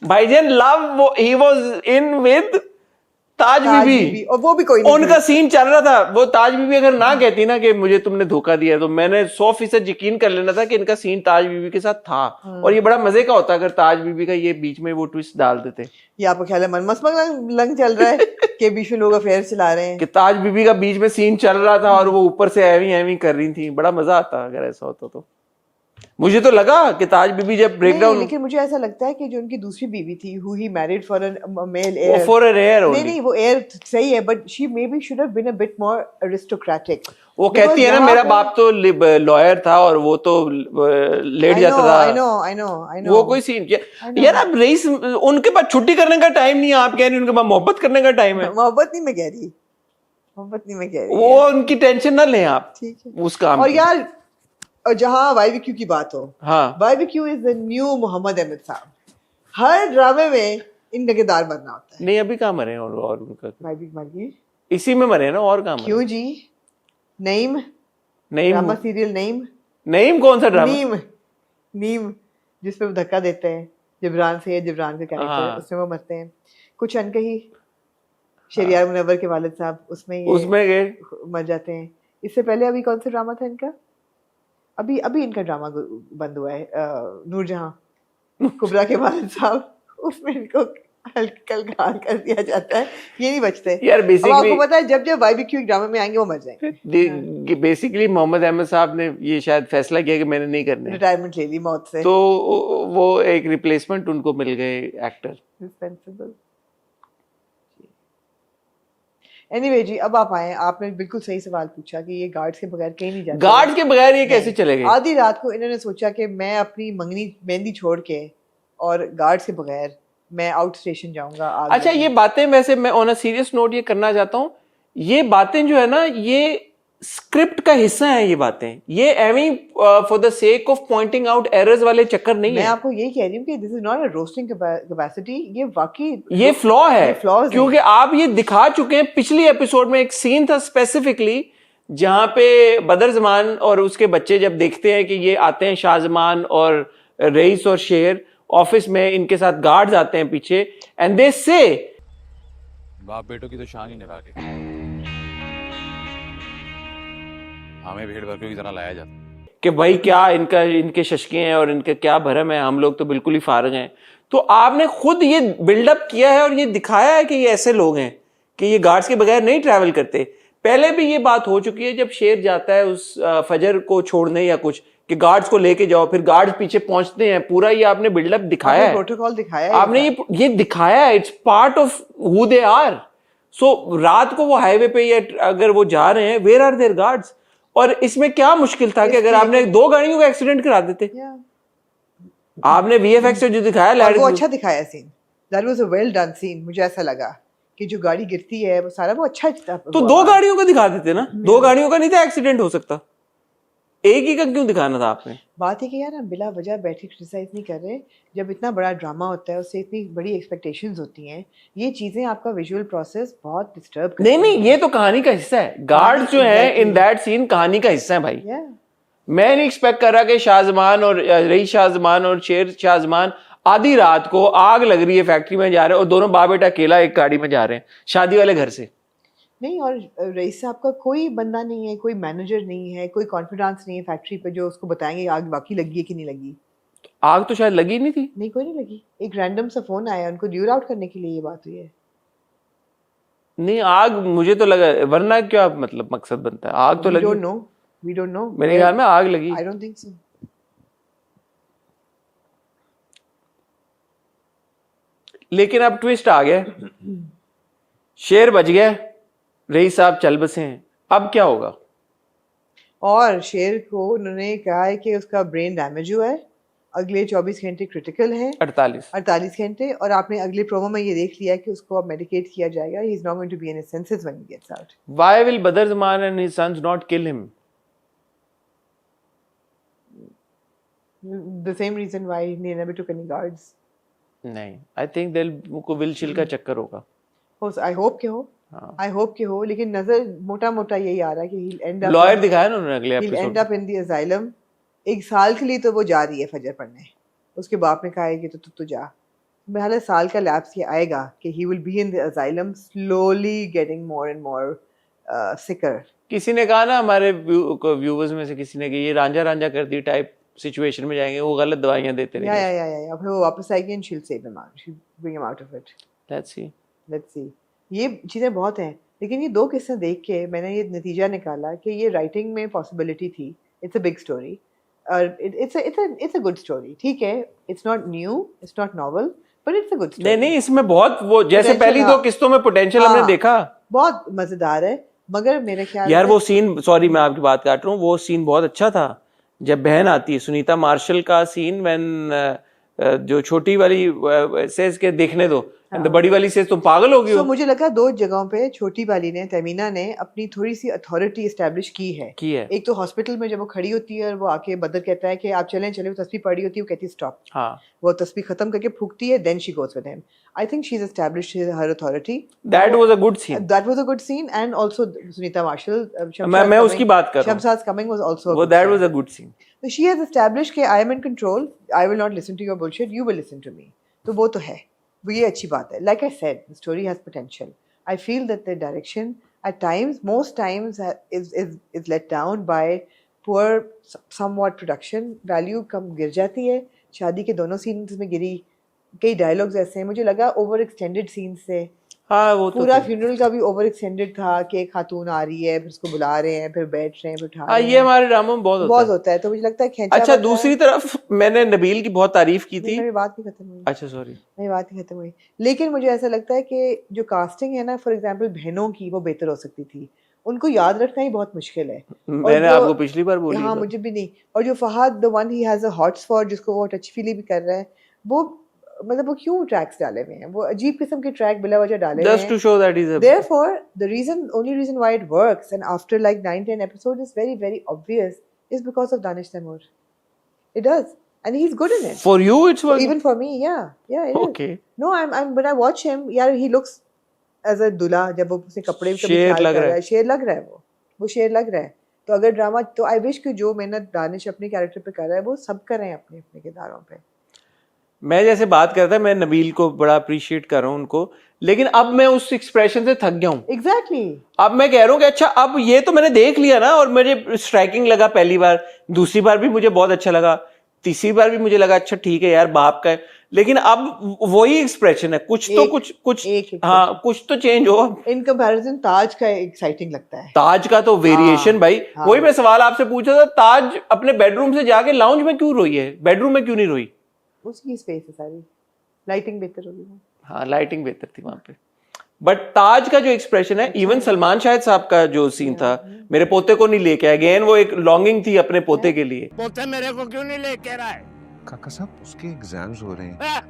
भाईजान love he was in with Taj Taj Bibi, Bibi, और वो भी कोई नहीं उनका थी। सीन चल रहा था। वो ताज बीबी अगर ना कहती ना कि मुझे तुमने धोखा दिया, तो मैंने 100% यकीन कर लेना था कि इनका सीन ताज बीबी के साथ था। और ये बड़ा मजे का होता अगर ताज बीबी का ये बीच में वो ट्विस्ट डाल देते ये आपको ख्याल है मनमसमक लंग चल रहा है कि बीच में लोग अफेयर चला रहे हैं। कि ताज बीबी का बीच में सीन चल रहा था और वो ऊपर से एवी कर रही थी। बड़ा मजा आता अगर ऐसा होता तो। मुझे तो लगा कि ताज बीबी जब ब्रेक नहीं, डाउन लेकिन मुझे ऐसा लगता है कि जो उनकी दूसरी बीवी थी who he married for a male heir, for a rare नहीं नहीं वो एयर सही है, but she may be should have been a bit more aristocratic. वो कहती है ना मेरा बाप तो लॉयर था और वो तो लेट जाता था। आई नो वो कोई सीन यार अब रईस उनके पास छुट्टी करने का टाइम नहीं है। आप कह रही हैं उनके पास मोहब्बत करने का टाइम है। मोहब्बत नहीं मैं कह रही, मोहब्बत नहीं मैं कह रही। वो उनकी टेंशन ना लें आप ठीक है उस काम और की। यार, और जहाँ YBQ की बात हो, हाँ YBQ is the new Mohammad Ahmed Sahab. हर ड्रामे में इनका किरदार बनना होता है। नहीं अभी कहाँ मरे हैं और उनका YBQ मर गई इसी में मरे हैं ना, और कहाँ मरे? क्यों जी? नईम नईम ड्रामा सीरियल नईम, नईम कौन सा ड्रामा? नीम जिसपे वो धक्का देते हैं जिब्रान से, या जिब्रान का कैरेक्टर हाँ। उसमें वो मरते हैं। कुछ अनकही शरियार मुनव्वर के वालिद साहब उसमें ये उसमें गए। मर जाते हैं। इससे पहले अभी कौन सा ड्रामा था इनका? अभी इनका ड्रामा बंद हुआ है, नूरजहां। कुबरा के वालिद साहब, उसमें इनको हल्का गाल कर दिया जाता है, ये नहीं बचते यार अब बेसिकली आपको पता है जब जब YBQ ड्रामा में आएंगे वो मर जाएंगे, बेसिकली मोहम्मद अहमद साहब ने ये शायद फैसला किया कि मैंने नहीं करने, रिटायरमेंट ले ली मौत से, तो वो एक रिप्लेसमेंट उनको मिल गए एक्टर। डिस्पेंसेबल। एनीवे जी, अब आप आए, आपने बिल्कुल सही सवाल पूछा कि ये गार्ड्स के बगैर कहीं नहीं जाते। गार्ड्स के बगैर ये कैसे नहीं। चले गए? आधी रात को इन्होंने सोचा कि मैं अपनी मंगनी मेहंदी छोड़ के और गार्ड्स के बगैर मैं आउट स्टेशन जाऊंगा। अच्छा, ये बातें वैसे मैं ऑन अ सीरियस नोट ये करना चाहता हूँ, ये बातें जो है ना ये स्क्रिप्ट का हिस्सा है, ये बातें ये एवी for the sake of pointing out errors वाले चक्कर नहीं मैं है। आपको यही कह रही हूँ कि this is not a roasting capacity, ये वाकई ये फ्लॉ है, ये flaws हैं। क्योंकि आप ये दिखा चुके हैं। पिछली एपिसोड में एक सीन था स्पेसिफिकली जहां पे बदर जमान और उसके बच्चे जब देखते हैं कि ये आते हैं, शाहजमान और रईस और शेर ऑफिस में, इनके साथ गार्ड्स आते हैं पीछे, एंड दे से बाप बेटों की तो शान ही निराली, हमें भेड़ बकरियों की तरह लाया जाता कि भाई क्या इनके शशके हैं और इनका क्या भरम है, हम लोग तो बिल्कुल ही फारग हैं। तो आपने खुद ये बिल्डअप किया है और ये दिखाया है कि ये ऐसे लोग हैं कि ये गार्ड्स के बगैर नहीं ट्रैवल करते। पहले भी ये बात हो चुकी है जब शेर जाता है उस फजर को छोड़ने या कुछ, कि गार्ड्स को लेके जाओ, फिर गार्ड्स पीछे पहुंचते हैं, पूरा ये आपने बिल्डअप दिखाया है, प्रोटोकॉल दिखाया है, आपने ये दिखाया है, it's part of who they are. So रात को वो हाईवे पे या अगर वो जा रहे हैं, वेयर आर देयर गार्ड्स? और इसमें क्या मुश्किल था कि अगर आपने 2 गाड़ियों का एक्सीडेंट करा देते? आपने VFX से जो दिखाया वो अच्छा दिखाया scene, that was a well done scene. मुझे ऐसा लगा कि जो गाड़ी गिरती है वो सारा वो अच्छा था। तो 2 गाड़ियों का दिखा देते ना, 2 गाड़ियों का नहीं था एक्सीडेंट हो सकता, एक ही का क्यों दिखाना था आपने? बात है कि यार हम बिला वजह बैठे क्रिटिसाइज नहीं कर रहे, जब इतना बड़ा ड्रामा होता है उससे इतनी बड़ी एक्सपेक्टेशंस होती हैं, ये चीजें आपका विजुअल प्रोसेस बहुत डिस्टर्ब करती नहीं, ये तो कहानी का हिस्सा है। गार्ड जो है इन दैट सीन कहानी का हिस्सा है भाई। हैं। मैं नहीं एक्सपेक्ट कर रहा कि शाहजमान और रईस शाहजमान और शेर शाहजमान आधी रात को आग लग रही है फैक्ट्री में जा रहे हैं और दोनों बाप बेटा अकेला एक गाड़ी में जा रहे हैं शादी वाले घर से। नहीं, और रईस साहब का कोई बंदा नहीं है, कोई मैनेजर नहीं है, कोई कॉन्फिडेंस नहीं है फैक्ट्री पे जो उसको बताएंगे आग वाकई लगी है कि नहीं लगी। आग तो शायद लगी नहीं थी। नहीं, कोई नहीं लगी, एक रैंडम सा फोन आया, उनको ड्यूर आउट करने के लिए ये बात हुई है। नहीं, आग मुझे तो लगा, वरना क्या मतलब मकसद बनता है, आग तो लगी। वी डोंट नो, मेरे ख्याल में आग लगी। I don't think so. लेकिन अब ट्विस्ट आ गया, शेर बच गया, रईस साहब चल बसे हैं, अब क्या होगा? और शेर को उन्होंने कहा है कि उसका ब्रेन डैमेज हुआ है, अगले 24 घंटे क्रिटिकल है, 48 घंटे, और आपने अगले प्रोमो में ये देख लिया कि उसको अब मेडिकेट किया जाएगा। He is not going to be in his senses when he gets out. Why will Badar Zaman and his sons not kill him? The same reason why he never took any guards. नहीं, आई थिंक को विल चिल का चक्कर होगा। I hope कि हो, हाँ। I hope कि हो, लेकिन नजर मोटा मोटा यही आ रहा है कि he'll end up लॉयर दिखाया ना उन्होंने अगले he'll episode end up in the asylum। 1 साल के लिए तो वो जा रही है फजर पढ़ने, उसके बाप ने कहा है कि तू जा। मेरा साल का लैप्स ये आएगा कि he will be in the asylum, slowly getting more and more sicker। किसी ने कहा ना, हमारे व्यूवर्स में से किसी ने कि ये रांझा रांझा कर दी टाइप सिचुएशन में जाएंगे, वो गलत दवाइयां देते रहेंगे। या फिर वो वापस आएगी and she'll save him out, she'll bring him out of it। Let's see। ये चीज़ें बहुत हैं, लेकिन ये 2 किस्से देख के मैंने ये नतीजा निकाला कि ये राइटिंग में पॉसिबिलिटी थी। इट्स अ बिग स्टोरी और इट्स अ गुड स्टोरी। ठीक है, it's not new, it's not novel, but it's a good story. नहीं, इसमें बहुत वो जैसे पहली 2 किस्तों में पोटेंशियल हमने देखा, बहुत मजेदार है। मगर मेरे ख्याल यार वो सीन, सॉरी मैं आपकी बात काट रहा हूँ, वो सीन बहुत अच्छा था जब बहन आती है, सुनीता मार्शल का सीन, व्हेन जो छोटी वाली सेज के देखने दो, एंड द बड़ी वाली सेज तुम पागल हो गई हो। मुझे लगा 2 जगहों पे छोटी वाली ने, तमीना ने अपनी थोड़ी सी अथॉरिटी एस्टैब्लिश की है। एक तो हॉस्पिटल में जब वो खड़ी होती है और वो आके बदर कहता है कि आप चलें, वो तस्बीह पड़ी होती है, वो कहती है स्टॉप। हाँ, वो तस्बीह खत्म करके फूकती है, then she goes with him. I think she is established her authority. That was a good scene and also Sunita Marshal, मैं उसकी बात कर रहा हूं, शमशाद कमिंग वाज आल्सो वो that was a good scene. So she has established कि I am in control, I will not listen to your bullshit, you will listen to me। तो वो तो है, वो ये अच्छी बात है। Like I said, the story has potential। I feel that the direction at times, most times, is let down by poor somewhat production value, कम गिर जाती है, शादी के दोनों सीन्स में गिरी, कई डायलॉग्स ऐसे हैं, मुझे लगा ओवर एक्सटेंडेड सीन्स से। हाँ वो तो पूरा थे। फ्यूनरल का भी ओवर एक्सटेंडेड था कि एक खातून आ रही है, फिर उसको बुला रहे हैं, फिर बैठ रहे हैं, फिर उठा हाँ रहे ये हैं, हमारे ड्रामों में बहुत होता बहुत है। होता है। तो मुझे लगता है खींचा अच्छा हुआ था। दूसरी तरफ मैंने नबील की बहुत तारीफ की थी। मेरी बात नहीं खत्म हुई, अच्छा सॉरी। मेरी बात नहीं खत्म हुई। लेकिन मुझे ऐसा लगता है कि जो कास्टिंग है ना, फॉर एग्जांपल बहनों की, वो बेहतर हो सकती थी। उनको याद रखना ही बहुत मुश्किल है। मैंने जो- आपको पिछली बार बोली हाँ बात। मुझे भी नहीं। और जो Fahad the one he has a hot spot, जिसको वो टच फीली भी कर रहा है, वो मतलब वो क्यों ट्रैक्स डाले हुए हैं, वो अजीब किस्म के ट्रैक बिला वजह डाले हुए Just to हैं। show that he's a Therefore, only reason why it works, and after like 9-10 episodes is very, very obvious, is because of Danish Taimur. It does, and he's good in it. for you it's working. Even for me, yeah, it is. Okay. No, I'm when I watch him, yeah, he looks as a दूल्हा, जब वो उसने कपड़े कभी शेर ख्याल लग कर रहा रहा है। है, शेर लग रहा है, वो शेर लग रहा है। तो अगर ड्रामा, तो आई विश कि जो मेहनत दानिश अपने कैरेक्टर पे कर रहा है, वो सब कर रहे हैं अपने अपने किरदारों पे। मैं जैसे बात करता मैं नबील को बड़ा अप्रिशिएट कर रहा हूँ उनको, लेकिन अब मैं उस एक्सप्रेशन से थक गया हूँ। Exactly. अब मैं कह रहा हूँ कि अच्छा अब ये तो मैंने देख लिया ना, और मुझे स्ट्राइकिंग लगा पहली बार, दूसरी बार भी मुझे बहुत अच्छा लगा, तीसरी बार भी मुझे लगा अच्छा ठीक है यार बाप का है, लेकिन अब वही एक्सप्रेशन है, कुछ तो कुछ हाँ कुछ तो चेंज हो। इन कंपैरिजन ताज का एक्साइटिंग लगता है। ताज का तो वेरिएशन भाई, हाँ। वही मैं सवाल आपसे पूछा था, ताज अपने बेडरूम से जाके लाउंज में क्यों रोई है, बेडरूम में क्यों नहीं रोई? उसकी स्पेस है सारी, लाइटिंग बेहतर होगी। हाँ लाइटिंग बेहतर थी वहां पे, बट ताज का जो एक्सप्रेशन है, इवन सलमान शाहिद साहब का जो सीन था, मेरे पोते को नहीं लेके आए, अगेन वो एक लॉन्गिंग थी अपने पोते के लिए। पोते मेरे को क्यों नहीं लेके रहा है? काका साहब उसके एग्जाम्स हो रहे हैं।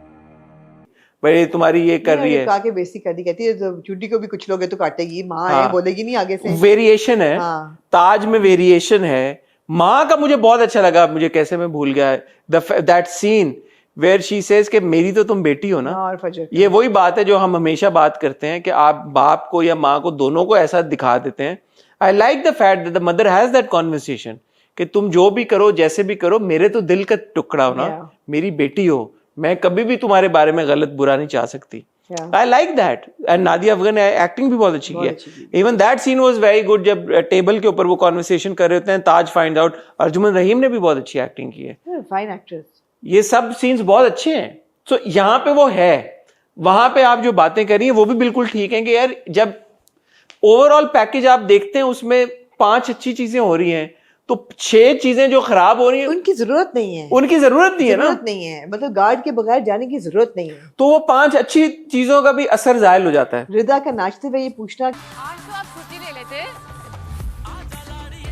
भाई तुम्हारी ये कर रही है, कहा के बेसिक कर दी, कहती है तो चुटी को भी कुछ लोग है तो काटेगी, माँ है हाँ। बोलेगी नहीं आगे से। वेरिएशन है। हाँ। ताज में वेरिएशन है। माँ का मुझे बहुत अच्छा लगा, मुझे कैसे मैं भूल गया that scene where she says कि मेरी तो तुम बेटी हो ना। और फजर ये वही बात है जो हम हमेशा बात करते हैं कि आप बाप को या माँ को दोनों को ऐसा दिखा देते हैं। I like the fact that the mother has that conversation कि तुम जो भी करो जैसे भी करो, मेरे तो दिल का टुकड़ा हो ना, मेरी बेटी हो, मैं कभी भी तुम्हारे बारे में गलत बुरा नहीं चाह सकती। I like that. And Nadia Afghan ने एक्टिंग भी बहुत अच्छी की है। Even that scene was very good, जब टेबल के ऊपर वो कॉन्वर्सेशन कर रहे होते हैं, ताज फाइंड आउट, अर्जुमन रहीम ने भी बहुत अच्छी एक्टिंग की है। फाइन एक्टर्स, ये सब सीन्स बहुत अच्छे हैं। तो यहाँ पे वो है, वहां पे आप जो बातें कर रही हैं वो भी बिल्कुल ठीक है कि यार जब ओवरऑल पैकेज आप देखते हैं उसमें 5 अच्छी चीजें हो रही हैं, तो 6 चीजें जो खराब हो रही हैं उनकी जरूरत नहीं है, उनकी जरूरत नहीं है ना, जरूरत नहीं है, मतलब गार्ड के बगैर जाने की जरूरत नहीं है। तो वो 5 अच्छी चीजों का भी असर जायल हो जाता है। रिदा का नाचते हुए ये पूछना, आज तो आप छुट्टी ले लेते।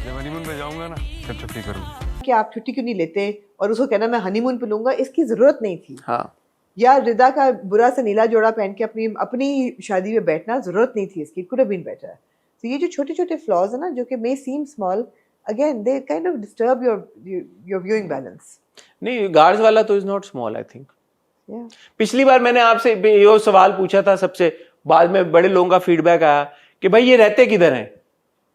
जब हनीमून पे जाऊंगा ना तब छुट्टी करूंगा। कि आप छुट्टी क्यों नहीं लेते, और उसको कहना मैं हनीमून पे लूंगा, इसकी जरूरत नहीं थी। हाँ। या रिदा का बुरा सा नीला जोड़ा पहन के अपनी अपनी शादी में बैठना, जरूरत नहीं थी इसकी, कुड हैव बीन बेटर। तो ये जो छोटे छोटे फ्लॉज है ना, जो कि may seem small, again they kind of disturb your viewing balance. नहीं, गार्ड्स वाला तो is not small I think. पिछली बार मैंने आपसे ये सवाल पूछा था, सबसे बाद में बड़े लोगों का फीडबैक आया कि भाई ये रहते किधर हैं,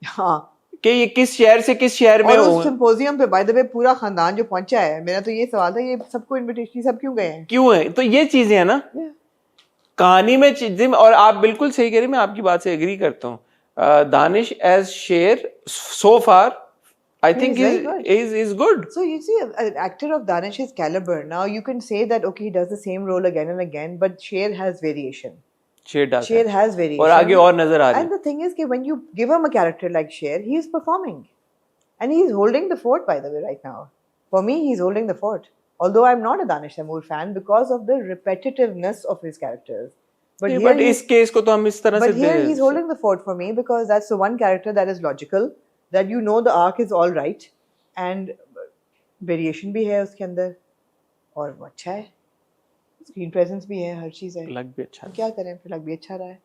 हाँ, कि ये किस शहर से किस शहर में और हो। उस सिंपोजियम पे बाय द वे पूरा खानदान जो पहुंचा है, मेरा तो ये सवाल था, ये सबको इनविटेशन सब क्यों गए हैं, क्यों है? तो ये चीजें हैं ना कहानी में चीजें। और आप बिल्कुल सही कह रहे हैं, मैं आपकी बात से एग्री करता हूँ। दानिश एज शेर सो फार I think is good. So you see, an actor of Danish's caliber, now you can say that okay, he does the same role again and again, but Sher has variation. Sher does. Sher has variation. और आगे और नजर आ रही है। And the thing is that when you give him a character like Sher, he is performing, and he is holding the fort. By the way, right now, for me, he is holding the fort. Although I'm not a Danish Taimur fan because of the repetitiveness of his characters. But इस केस को तो हम इस तरह से। But here he's holding the fort for me because that's the one character that is logical. That you know the arc is all right, and variation भी है उसके अंदर, और वो अच्छा है, स्क्रीन प्रेजेंस भी है, हर चीज़ है, लग भी अच्छा। क्या करें, फिर लग भी अच्छा रहा है।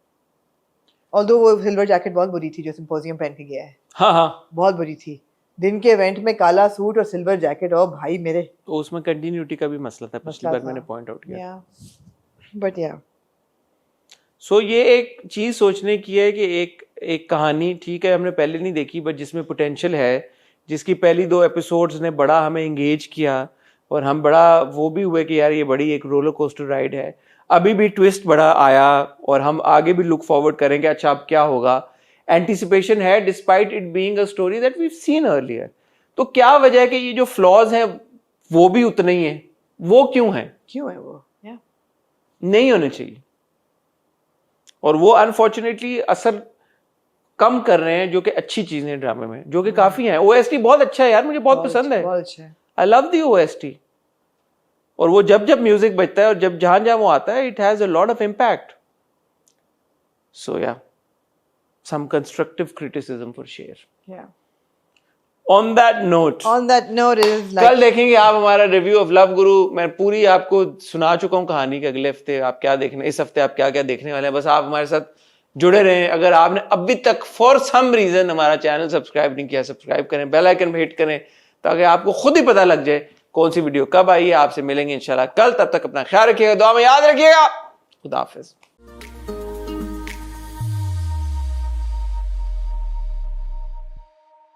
Although वो सिल्वर जैकेट बहुत बुरी थी जो सिंपोजियम पहन के गया है। हाँ हाँ, बहुत बुरी थी। दिन के इवेंट में काला सूट और सिल्वर जैकेट, और भाई मेरे, तो उसमें कंटिन्यूटी का भी मसला था, पिछली बार मैंने पॉइंट आउट किया। बट या सो ये एक चीज सोचने की है कि एक कहानी ठीक है, हमने पहले नहीं देखी, बट जिसमें पोटेंशियल है, जिसकी पहली 2 एपिसोड्स ने बड़ा हमें एंगेज किया, और हम बड़ा वो भी हुए कि यार ये बड़ी एक रोलर कोस्टर राइड है। अभी भी ट्विस्ट बड़ा आया, और हम आगे भी लुक फॉरवर्ड करेंगे अच्छा अब क्या होगा। एंटिसिपेशन है despite it being a story that we seen earlier. तो क्या वजह है कि ये जो फ्लॉज हैं वो भी उतने ही हैं, वो क्यों है? क्यों है वो? नहीं होने चाहिए। और वो अनफॉर्चुनेटली असर कम कर रहे हैं, जो कि अच्छी चीजें हैं ड्रामे में, जो कि काफी हैं। ओएसटी बहुत अच्छा है यार, मुझे बहुत पसंद है। बहुत अच्छा है। I love the OST. और वो जब जब म्यूजिक बजता है और जब जहां जहां वो आता है, it has a lot of impact. So yeah some constructive criticism for share. On that note is like कल देखेंगे आप हमारा रिव्यू ऑफ लव गुरु। मैं पूरी आपको सुना चुका हूं कहानी के अगले हफ्ते आप क्या देखने, इस हफ्ते आप क्या क्या देखने वाले हैं। बस आप हमारे साथ जुड़े रहें। अगर आपने अभी तक फॉर सम रीजन हमारा चैनल सब्सक्राइब नहीं किया, सब्सक्राइब करें, बेल आइकन पे हिट करें, ताकि आपको खुद ही पता लग जाए कौन सी वीडियो कब आई है। आपसे मिलेंगे इंशाल्लाह कल। तब तक अपना ख्याल रखिएगा, दुआ में याद रखिएगा। खुदा हाफिज।